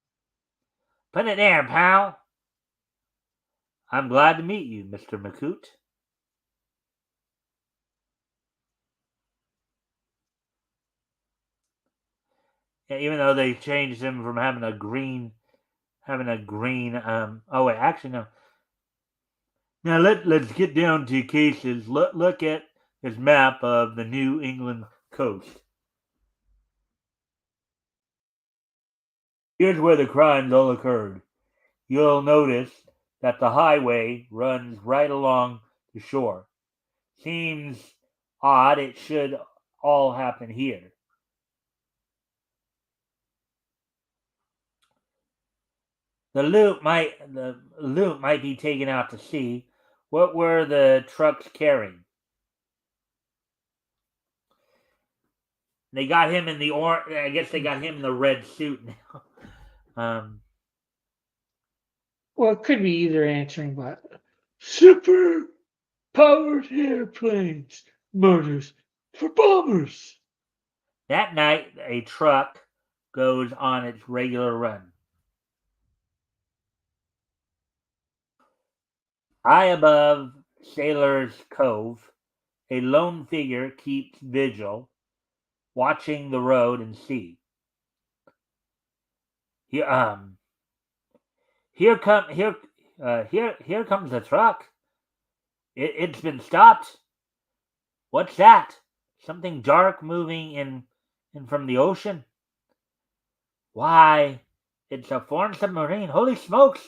Put it there, pal. I'm glad to meet you, Mr. McCoot. Yeah, even though they changed him from having a green. Oh wait, actually no. Now let's get down to cases. Look at this map of the New England coast. Here's where the crimes all occurred. You'll notice that the highway runs right along the shore. Seems odd it should all happen here. The loot might be taken out to sea. What were the trucks carrying? They got him in the I guess they got him in the red suit now. Um, Well, it could be either answering, but super powered airplanes, motors for bombers. that night, a truck goes on its regular run. High above Sailor's Cove, a lone figure keeps vigil, watching the road and sea. Here, here come here, here comes the truck. It's been stopped. What's that? Something dark moving in from the ocean? Why, it's a foreign submarine. Holy smokes!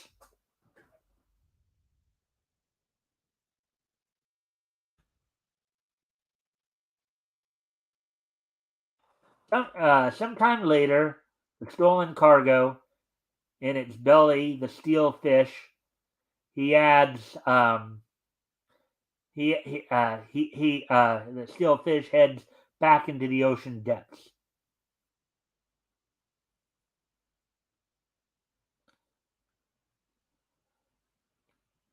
Sometime later, the stolen cargo, in its belly, the steel fish. He adds, the steel fish heads back into the ocean depths.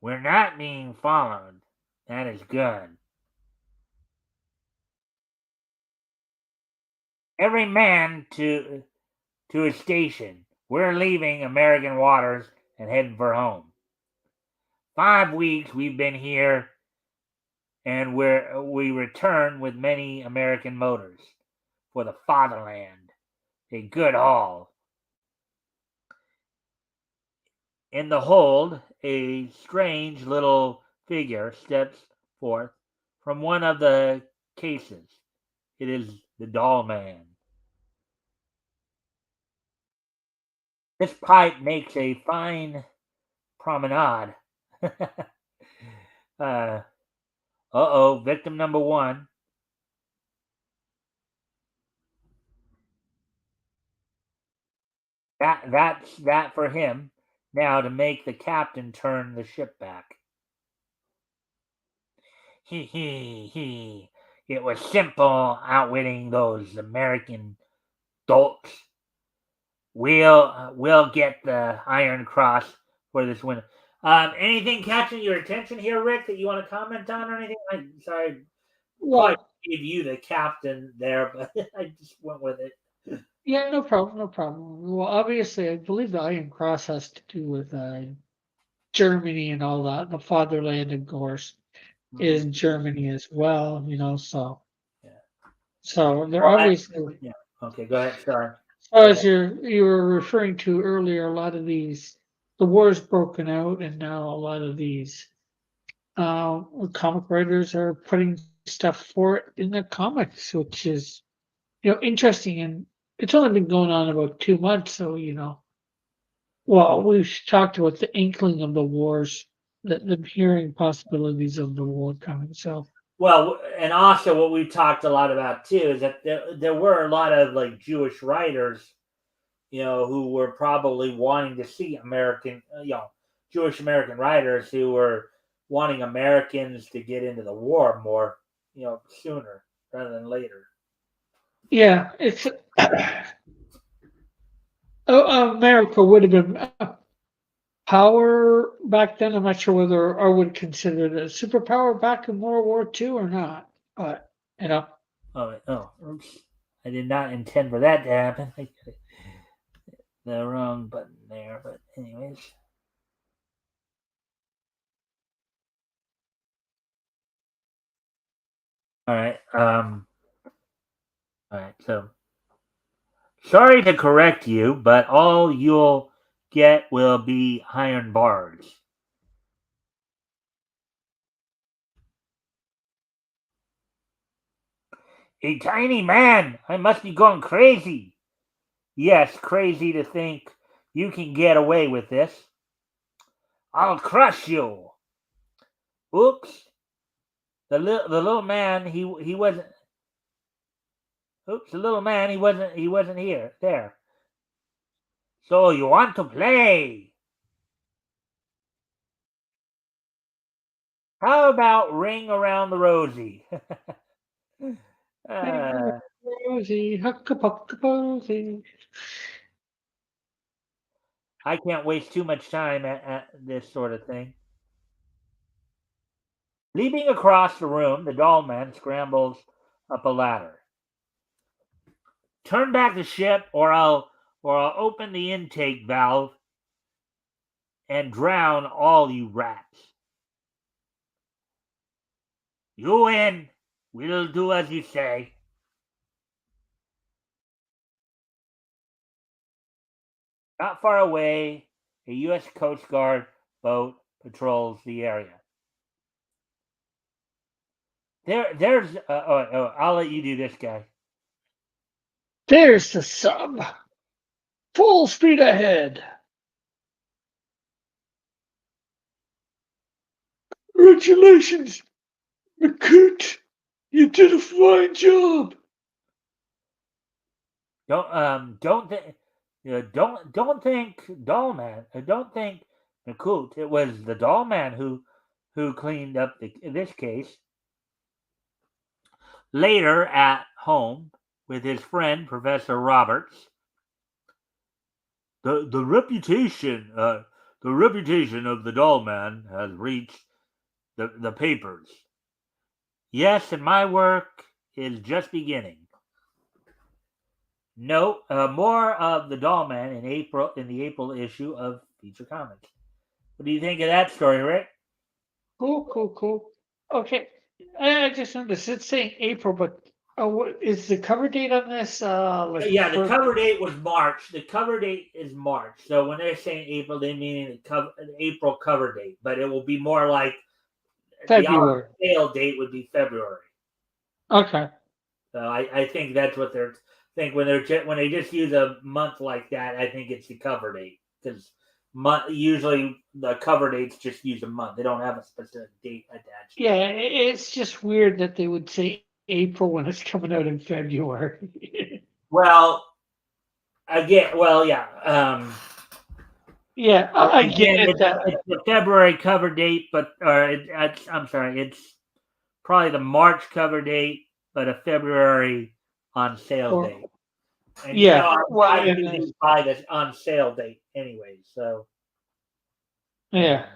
We're not being followed. That is good. Every man to his station. We're leaving American waters and heading for home. 5 weeks we've been here, and we return with many American motors for the fatherland. A good haul. In the hold, a strange little figure steps forth from one of the cases. It is the doll man. This pipe makes a fine promenade. Uh oh, victim number one. That's that for him. Now to make the captain turn the ship back. He. It was simple outwitting those American dolts. We'll get the Iron Cross for this win. Anything catching your attention here, Rick, that you want to comment on or anything? I'm sorry, probably Well, gave you the captain there, but I just went with it. Yeah, no problem, no problem. Well, obviously, I believe the Iron Cross has to do with Germany and all that. The fatherland, of course, is Mhm. Germany as well. So Yeah. they're Well, obviously. yeah. Okay, go ahead. Sorry. Go As ahead. you were referring to earlier, a lot of the war's broken out, and now a lot of these comic writers are putting stuff for it in their comics, which is interesting. And it's only been going on about 2 months, so well, we've talked about the inkling of the wars, the hearing possibilities of the war coming. So Well, and also what we talked a lot about too is that there were a lot of like Jewish writers, who were probably wanting to see American, Jewish American writers who were wanting Americans to get into the war more, sooner rather than later. yeah, it's America would have been power back then. I'm not sure whether I would consider it a superpower back in World War II or not. But you know, Oh, oops. I did not intend for that to happen. I hit the wrong button there, but anyways. All right. All right. So sorry to correct you, but all you'll get will be iron bars. A tiny man! I must be going crazy. Yes, crazy to think you can get away with this. I'll crush you. Oops. The little man he wasn't. Oops. The little man he wasn't here there. So you want to play? How about ring around the rosy? uh, Rosie, huckabuckaposy. I can't waste too much time at this sort of thing. Leaping across the room, the doll man scrambles up a ladder. Turn back the ship, or I'll open the intake valve and drown all you rats. You in? We'll do as you say. Not far away, a U.S. Coast Guard boat patrols the area. There's. I'll let you do this, guy. There's the sub. Full speed ahead. Congratulations, McCoot. You did a fine job. Don't think Dollman. Don't think McCoot. It was the Dollman who cleaned up this case. Later at home with his friend Professor Roberts, the reputation of the Dollman has reached the papers. Yes, and my work is just beginning. No, more of the Dollman in the April issue of Feature Comics. What do you think of that story, Rick? Cool, cool, cool. Okay, I just noticed it's saying April, but what is the cover date on this? Like Yeah, the for cover date was March. The cover date is March. So when they're saying April, they mean an April cover date, but it will be more like the on February. sale date would be February. Okay. So I think that's what they're think when they just use a month like that. I think it's the cover date because usually the cover dates just use a month. They don't have a specific date attached to Yeah, it. it's just weird that they would say April when it's coming out in February. Well, yeah. Yeah, I get Again, it. it's the February cover date, but I'm sorry, it's probably the March cover date, but a February on sale Or date. And yeah, well, I and do these by the on sale date anyway. So yeah,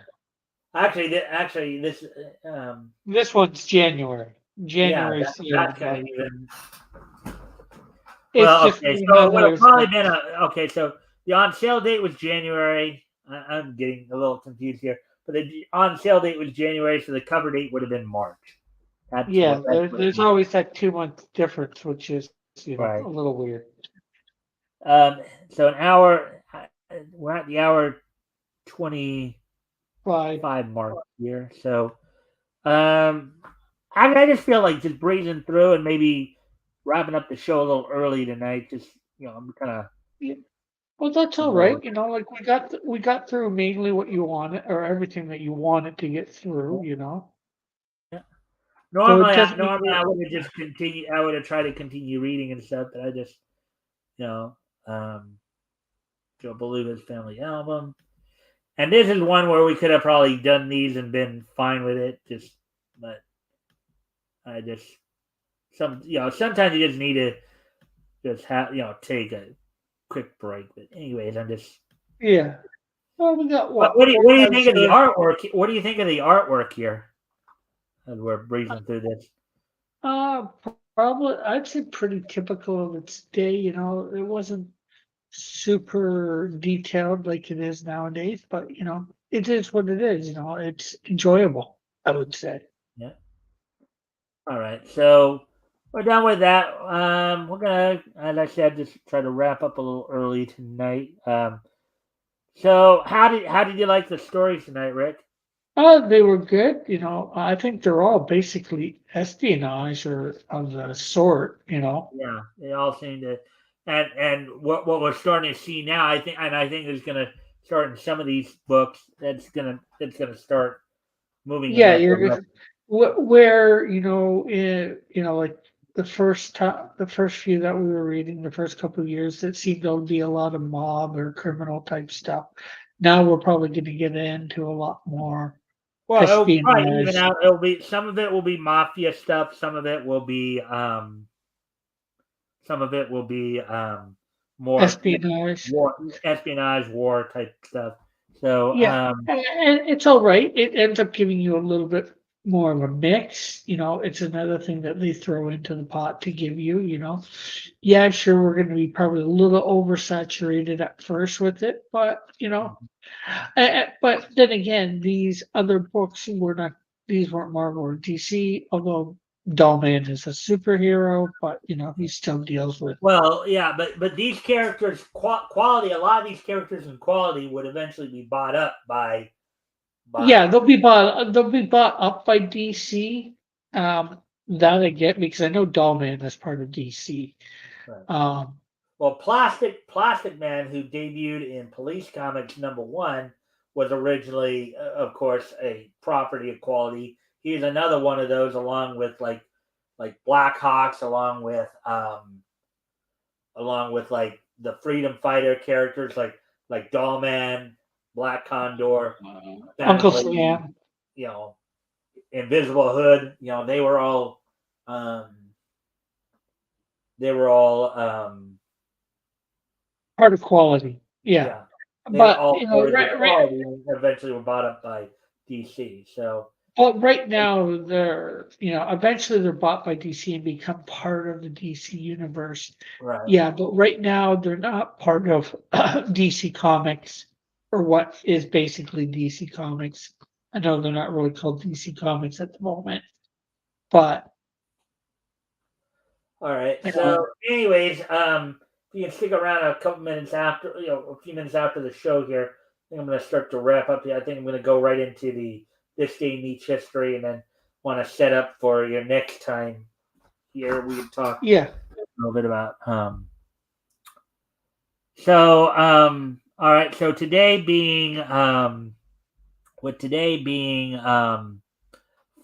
actually this this one's January. yeah, January sale. that's kind of even It's Well, just okay, we so have it would have others probably that, been a okay. So the on sale date was January. I'm getting a little confused here, but the on sale date was January, so the cover date would have been March. yeah, That's what it there's means. always that 2 month difference, which is, a Right. little weird. So an hour. We're at the hour 25 But mark here. So um, I just feel like just breezing through and maybe wrapping up the show a little early tonight. Just I'm kind of yeah, well, that's all right. Like we got through mainly what you wanted, or everything that you wanted to get through. yeah. So it doesn't mean Normally I we're, would have just continued. I would have tried to continue reading and stuff, but I just, you know, um, Joe Beluga's Family Album, and this is one where we could have probably done these and been fine with it. Just, but I just sometimes you just need to just have take a quick break. But anyways, I'm just. yeah. Well, we got But what four what do you times think of the here. artwork? What do you think of the artwork here? As we're breezing through this. Uh, Probably I'd say pretty typical of its day. It wasn't super detailed like it is nowadays, but it is what it is. It's enjoyable, I would say. Yeah. All right. So we're done with that. We're gonna, as I said, just try to wrap up a little early tonight. So how did you like the stories tonight, Rick? They were good. I think they're all basically espionage or of the sort. Yeah, they all seem to, and what we're starting to see now, I think is gonna start in some of these books. That's gonna start moving in Yeah, that you're direction. where like the first few that we were reading, the first couple of years, it seemed to be a lot of mob or criminal type stuff. Now we're probably going to get into a lot more Well, it'll probably even espionage, out. It'll be some of it will be mafia stuff. Some of it will be more espionage. war, espionage, war type stuff. So, Yeah, and it's all right. It ends up giving you a little bit more of a mix. It's another thing that they throw into the pot to give you. Yeah, sure, we're going to be probably a little oversaturated at first with it, but but then again, these other books were not. These weren't Marvel or DC, although Dollman is a superhero, but he still deals with. well, yeah, but these characters quality. A lot of these characters in quality would eventually be bought up Yeah, by. they'll be bought up by DC. That I get because I know Dollman is part of DC. Right. Um, Well, Plastic Man, who debuted in Police Comics #1, was originally, of course, a property of quality. He is another one of those, along with like Black Hawks, along with like the Freedom Fighter characters, like Dollman, Black Condor, Phantom Uncle Lady, Sam, you know, Invisible Hood. Um, they were all part of quality. Yeah, yeah, they were but all members of right. quality and eventually were bought up by DC. So But right now, eventually they're bought by DC and become part of the DC universe. right. Yeah, but right now they're not part of DC Comics or what is basically DC Comics. I know they're not really called DC Comics at the moment, but All right. you So, know, anyways, if you can stick around a couple minutes after, a few minutes after the show here, I think I'm going to start to wrap up here. I think I'm going to go right into the this day meets history, and then want to set up for your next time here. We can talk yeah, a little bit about. All right. So today being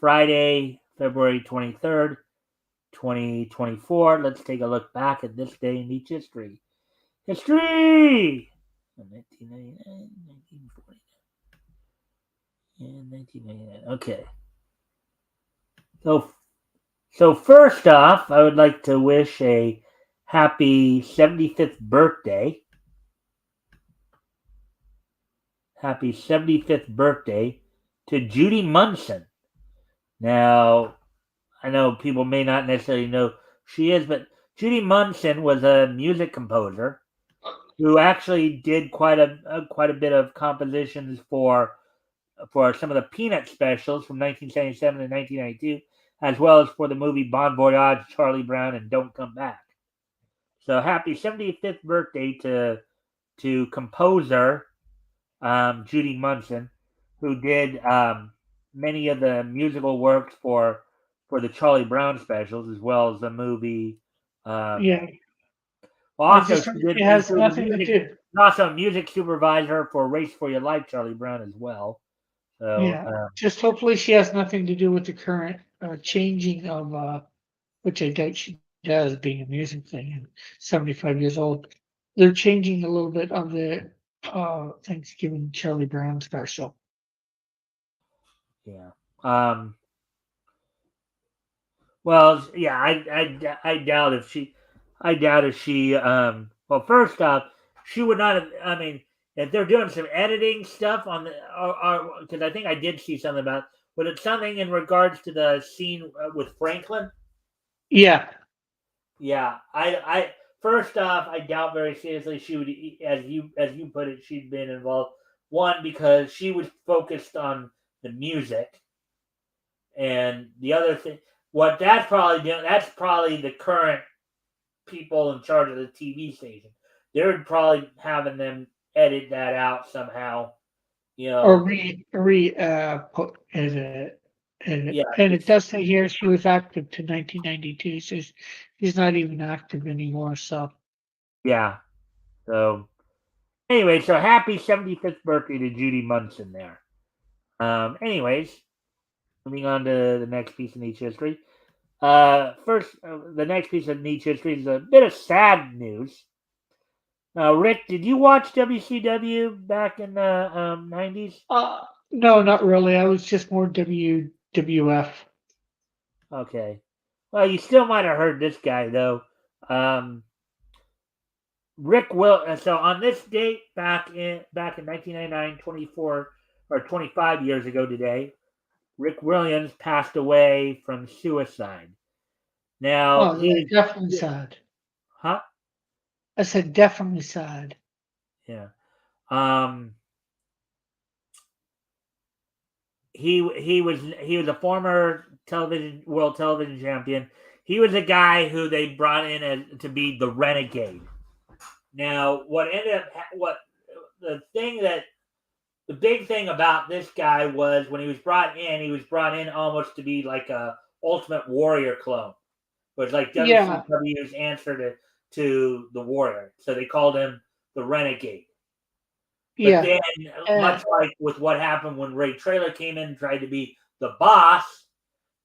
Friday, February 23rd, 2024. Let's take a look back at this day in each history. History! 1999, 1949, and 1999. Okay. So, so first off, I would like to wish a happy 75th birthday. Happy 75th birthday to Judy Munson. Now, I know people may not necessarily know who she is, but Judy Munson was a music composer who actually did quite a bit of compositions for some of the Peanut specials from 1977 and 1992, as well as for the movie Bon Voyage, Charlie Brown, and Don't Come Back. So happy 75th birthday to composer Judy Munson, who did many of the musical works for the Charlie Brown specials, as well as the movie. Um, Yeah, I Also, just she heard did. it She has was a nothing to music, do. also a music supervisor for Race for Your Life, Charlie Brown, as well. So Yeah, just hopefully she has nothing to do with the current changing of which I doubt she does, being a music thing and 75 years old. They're changing a little bit of the Thanksgiving Charlie Brown special. yeah. Um, well, yeah. I doubt if she. I doubt if she. Well, first off, she would not have. I mean, if they're doing some editing stuff on the, or because I think I did see something about. Was it something in regards to the scene with Franklin? Yeah. Yeah, I first off, I doubt very seriously she would, as you put it, she'd been involved. One, because she was focused on the music, and the other thing, what that's probably doing, that's probably the current people in charge of the TV station. They're probably having them edit that out somehow. You Or know, put yeah, and it does say here she was active to 1992, so she's not even active anymore. So yeah. So anyway, so happy 75th birthday to Judy Munson there. Anyways, moving on to the next piece of niche history. First, the next piece of niche history is a bit of sad news. Now, Rick, did you watch WCW back in the 90s? no, not really. I was just more WWF. Okay. Well, you still might have heard this guy though. Um, Rick will. So on this date, back in 1999, 24 or 25 years ago today, Rick Williams passed away from suicide. Now Oh, that's he, definitely sad. huh? I said definitely sad. Yeah. Um, he was a former television world television champion. He was a guy who they brought in to be the renegade. Now, what the thing that the big thing about this guy was when he was brought in almost to be like a Ultimate Warrior clone. It was like Yeah, WCW's answer to the Warrior, so they called him the Renegade. But yeah, then, uh, much like with what happened when Ray Traylor came in and tried to be the boss,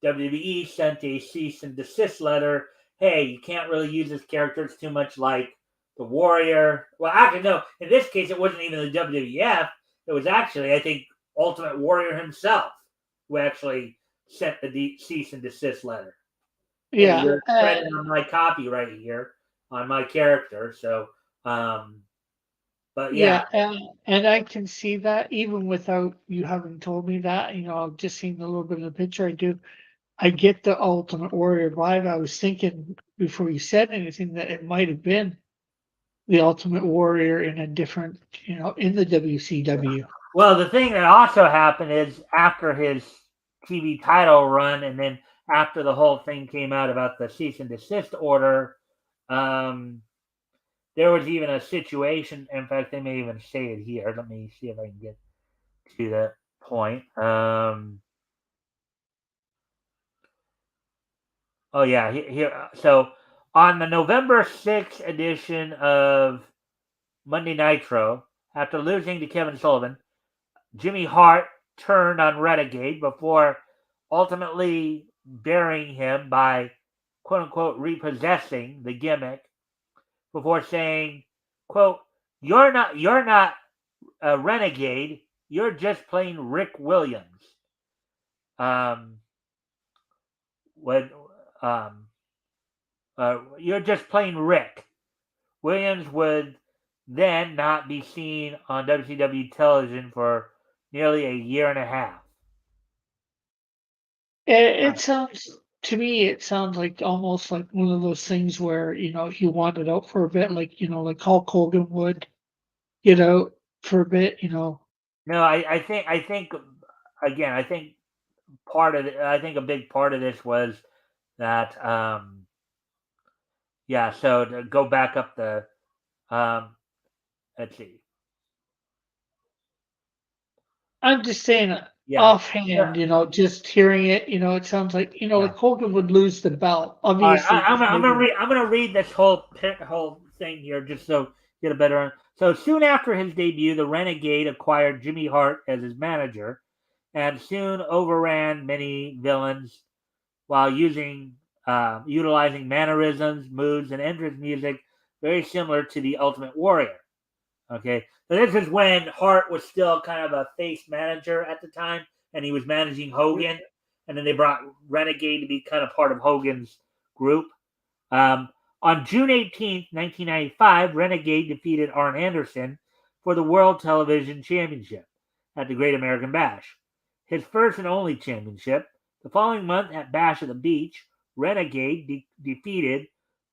WWE sent a cease and desist letter. Hey, you can't really use this character. It's too much like the Warrior. Well, actually, no. In this case, it wasn't even the WWF. It was actually, I think, Ultimate Warrior himself who actually sent the cease and desist letter. Hey, yeah, you're treading on my copyright here on my character. So, um, but yeah, yeah, and I can see that even without you having told me that. Just seeing a little bit of the picture. I get the Ultimate Warrior vibe. I was thinking before you said anything that it might have been the Ultimate Warrior in a different, in the WCW. well, the thing that also happened is after his TV title run, and then after the whole thing came out about the cease and desist order, um, there was even a situation. In fact, they may even say it here. Let me see if I can get to that point. Oh yeah, here. So on the November 6th edition of Monday Nitro, after losing to Kevin Sullivan, Jimmy Hart turned on Renegade before ultimately burying him by quote unquote repossessing the gimmick before saying, quote, you're not a renegade, you're just plain Rick Williams. Um when you're just plain Rick. Williams would then not be seen on WCW television for nearly a year and a half. It sounds. to me, it sounds like almost like one of those things where, he wanted out for a bit, like, like Hulk Hogan would get out for a bit. No, I think again, I think a big part of this was that yeah. So to go back up the um, let's see, I'm just saying yeah. offhand, just hearing it, it sounds like, Yeah. like Hogan would lose the belt, All right, obviously, because Hogan. I'm gonna read this whole thing here just so you get a better. So soon after his debut, the Renegade acquired Jimmy Hart as his manager, and soon overran many villains while utilizing mannerisms, moods, and entrance music very similar to the Ultimate Warrior. Okay, so this is when Hart was still kind of a face manager at the time, and he was managing Hogan, and then they brought Renegade to be kind of part of Hogan's group. Um, on June 18th, 1995, Renegade defeated Arn Anderson for the World Television Championship at the Great American Bash, his first and only championship. The following month at Bash at the Beach, Renegade defeated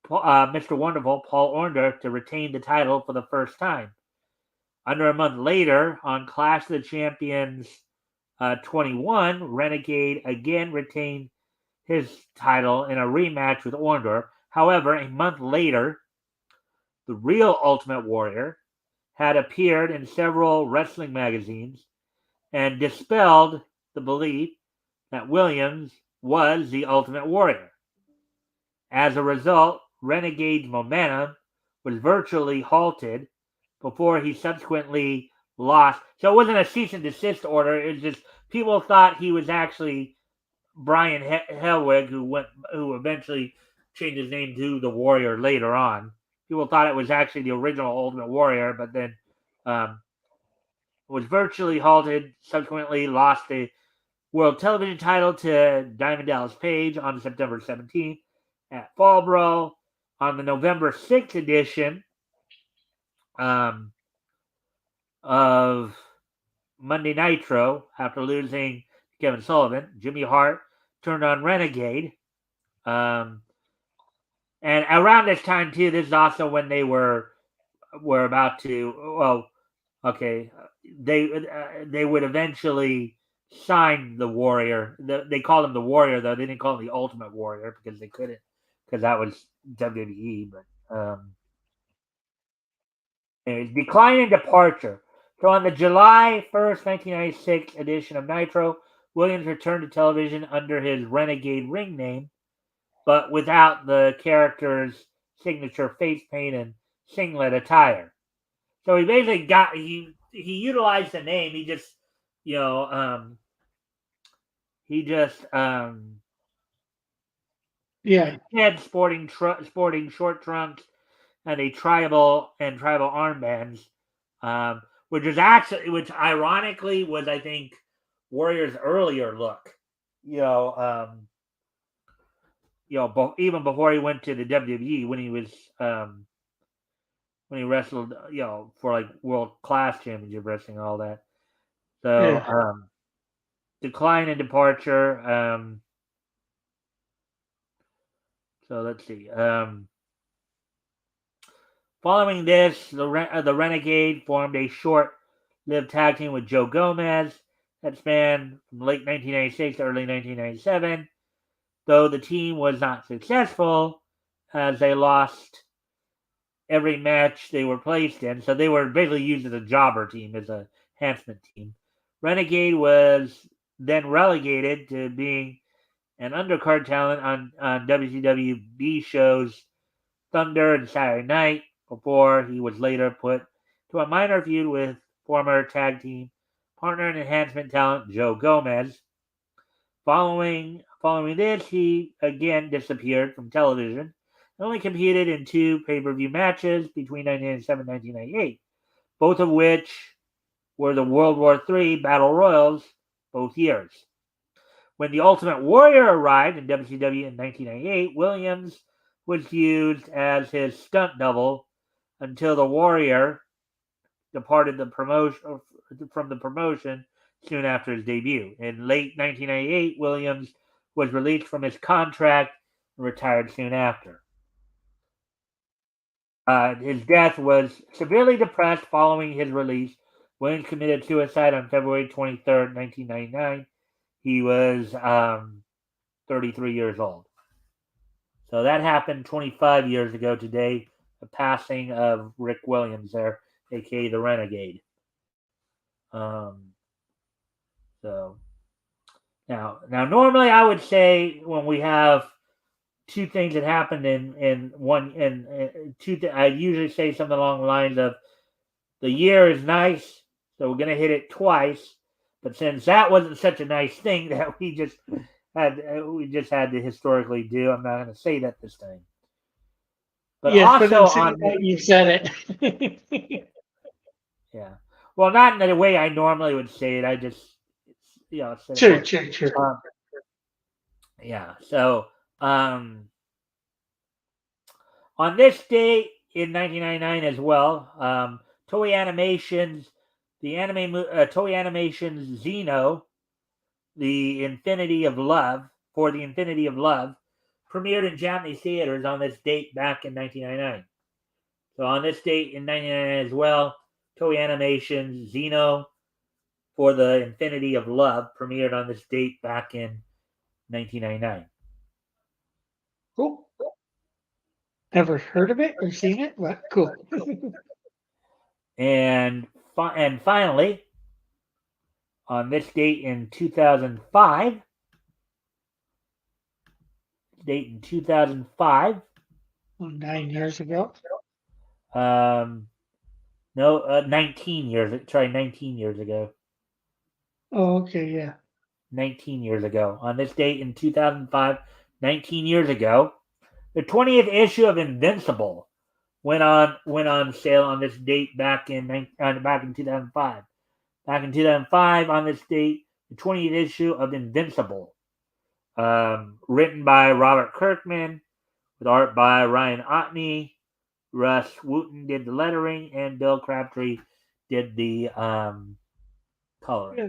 Mr. Wonderful Paul Orndorff to retain the title for the first time. Under a month later, on Clash of the Champions 21, Renegade again retained his title in a rematch with Orndorff. However, a month later, the real Ultimate Warrior had appeared in several wrestling magazines and dispelled the belief that Williams was the Ultimate Warrior. As a result, Renegade's momentum was virtually halted before he subsequently lost. So it wasn't a cease and desist order. It was just people thought he was actually Brian Helwig, who eventually changed his name to the Warrior later on. People thought it was actually the original Ultimate Warrior, but then was virtually halted. Subsequently, lost the World Television title to Diamond Dallas Page on September 17th at Fall Brawl. On the November 6th edition um, of Monday Nitro, after losing to Kevin Sullivan, Jimmy Hart turned on Renegade. Um, and around this time too, this is also when they were about to. Well, okay, they would eventually sign the Warrior. They called him the Warrior though. They didn't call him the Ultimate Warrior because they couldn't, because that was WWE. But anyways, decline and departure. So on the July 1st, 1996 edition of Nitro, Williams returned to television under his Renegade ring name, but without the character's signature face paint and singlet attire. So he basically he utilized the name. He just you know he just Yeah, had sporting short trunks and a tribal armbands, which ironically was, I think, Warrior's earlier look. You know, even before he went to the WWE, when he was when he wrestled, for like world class championship wrestling and all that. So yeah, decline and departure. So let's see. Following this, the Renegade formed a short-lived tag team with Joe Gomez that spanned from late 1996 to early 1997. Though the team was not successful, as they lost every match they were placed in, so they were basically used as a jobber team, as a enhancement team. Renegade was then relegated to being an undercard talent on WCW B shows Thunder and Saturday Night before he was later put to a minor feud with former tag team partner and enhancement talent Joe Gomez. Following this, he again disappeared from television and only competed in two pay-per-view matches between 1997 and 1998, both of which were the World War III Battle Royals both years. When the Ultimate Warrior arrived in WCW in 1998, Williams was used as his stunt double until the Warrior departed from the promotion soon after his debut. In late 1998, Williams was released from his contract and retired soon after. His death was severely depressed following his release. Williams committed suicide on February 23rd, 1999. He was 33 years old. So that happened 25 years ago today, the passing of Rick Williams there, a.k.a. the Renegade. So now normally I would say when we have two things that happened in one in two, I usually say something along the lines of the year is nice, so we're gonna hit it twice. But since that wasn't such a nice thing that we just had to historically do, I'm not gonna say that this time. But yes, but also in on saying that, you said it. yeah, well, not in the way I normally would say it. I just said it Sure, once. sure, sure. Yeah. So on this date in 1999 as well, Toei Animations, Toei Animations Xeno, the Infinity of Love, premiered in Japanese theaters on this date back in 1999. So on this date in 1999 as well, Toei Animations Xeno for the Infinity of Love premiered on this date back in 1999. Cool. Never heard of it or seen it, but cool. And finally, on this date in 2005, oh, 9 years ago. no, 19 years. Sorry, 19 years ago. Oh, okay, yeah. 19 years ago. On this date in 2005, 19 years ago, the 20th issue of Invincible went on sale on this date back in 2005. Back in 2005, on this date, the 20th issue of Invincible, written by Robert Kirkman, with art by Ryan Otney. Russ Wooten did the lettering, and Bill Crabtree did the coloring. Yeah.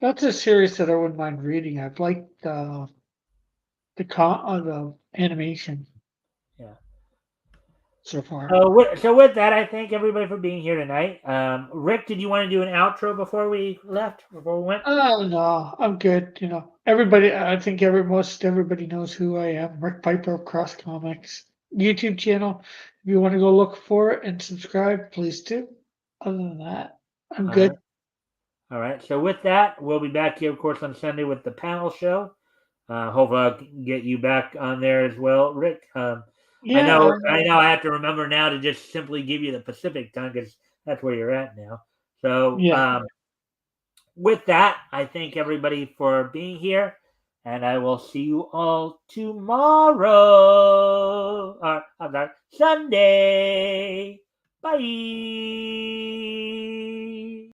That's a series that I wouldn't mind reading. I've liked the animation. Yeah. So far. So with that, I thank everybody for being here tonight. Rick, did you want to do an outro before we went? Oh no, I'm good. Everybody. I think most everybody knows who I am. Rick Piper of Cross Comics YouTube channel. If you want to go look for it and subscribe, please do. Other than that, I'm good. All right. So with that, we'll be back here, of course, on Sunday with the panel show. Hopefully, I'll get you back on there as well, Rick. I know I have to remember now to just simply give you the Pacific time because that's where you're at now. So with that, I thank everybody for being here, and I will see you all tomorrow. I'm sorry, Sunday. Bye.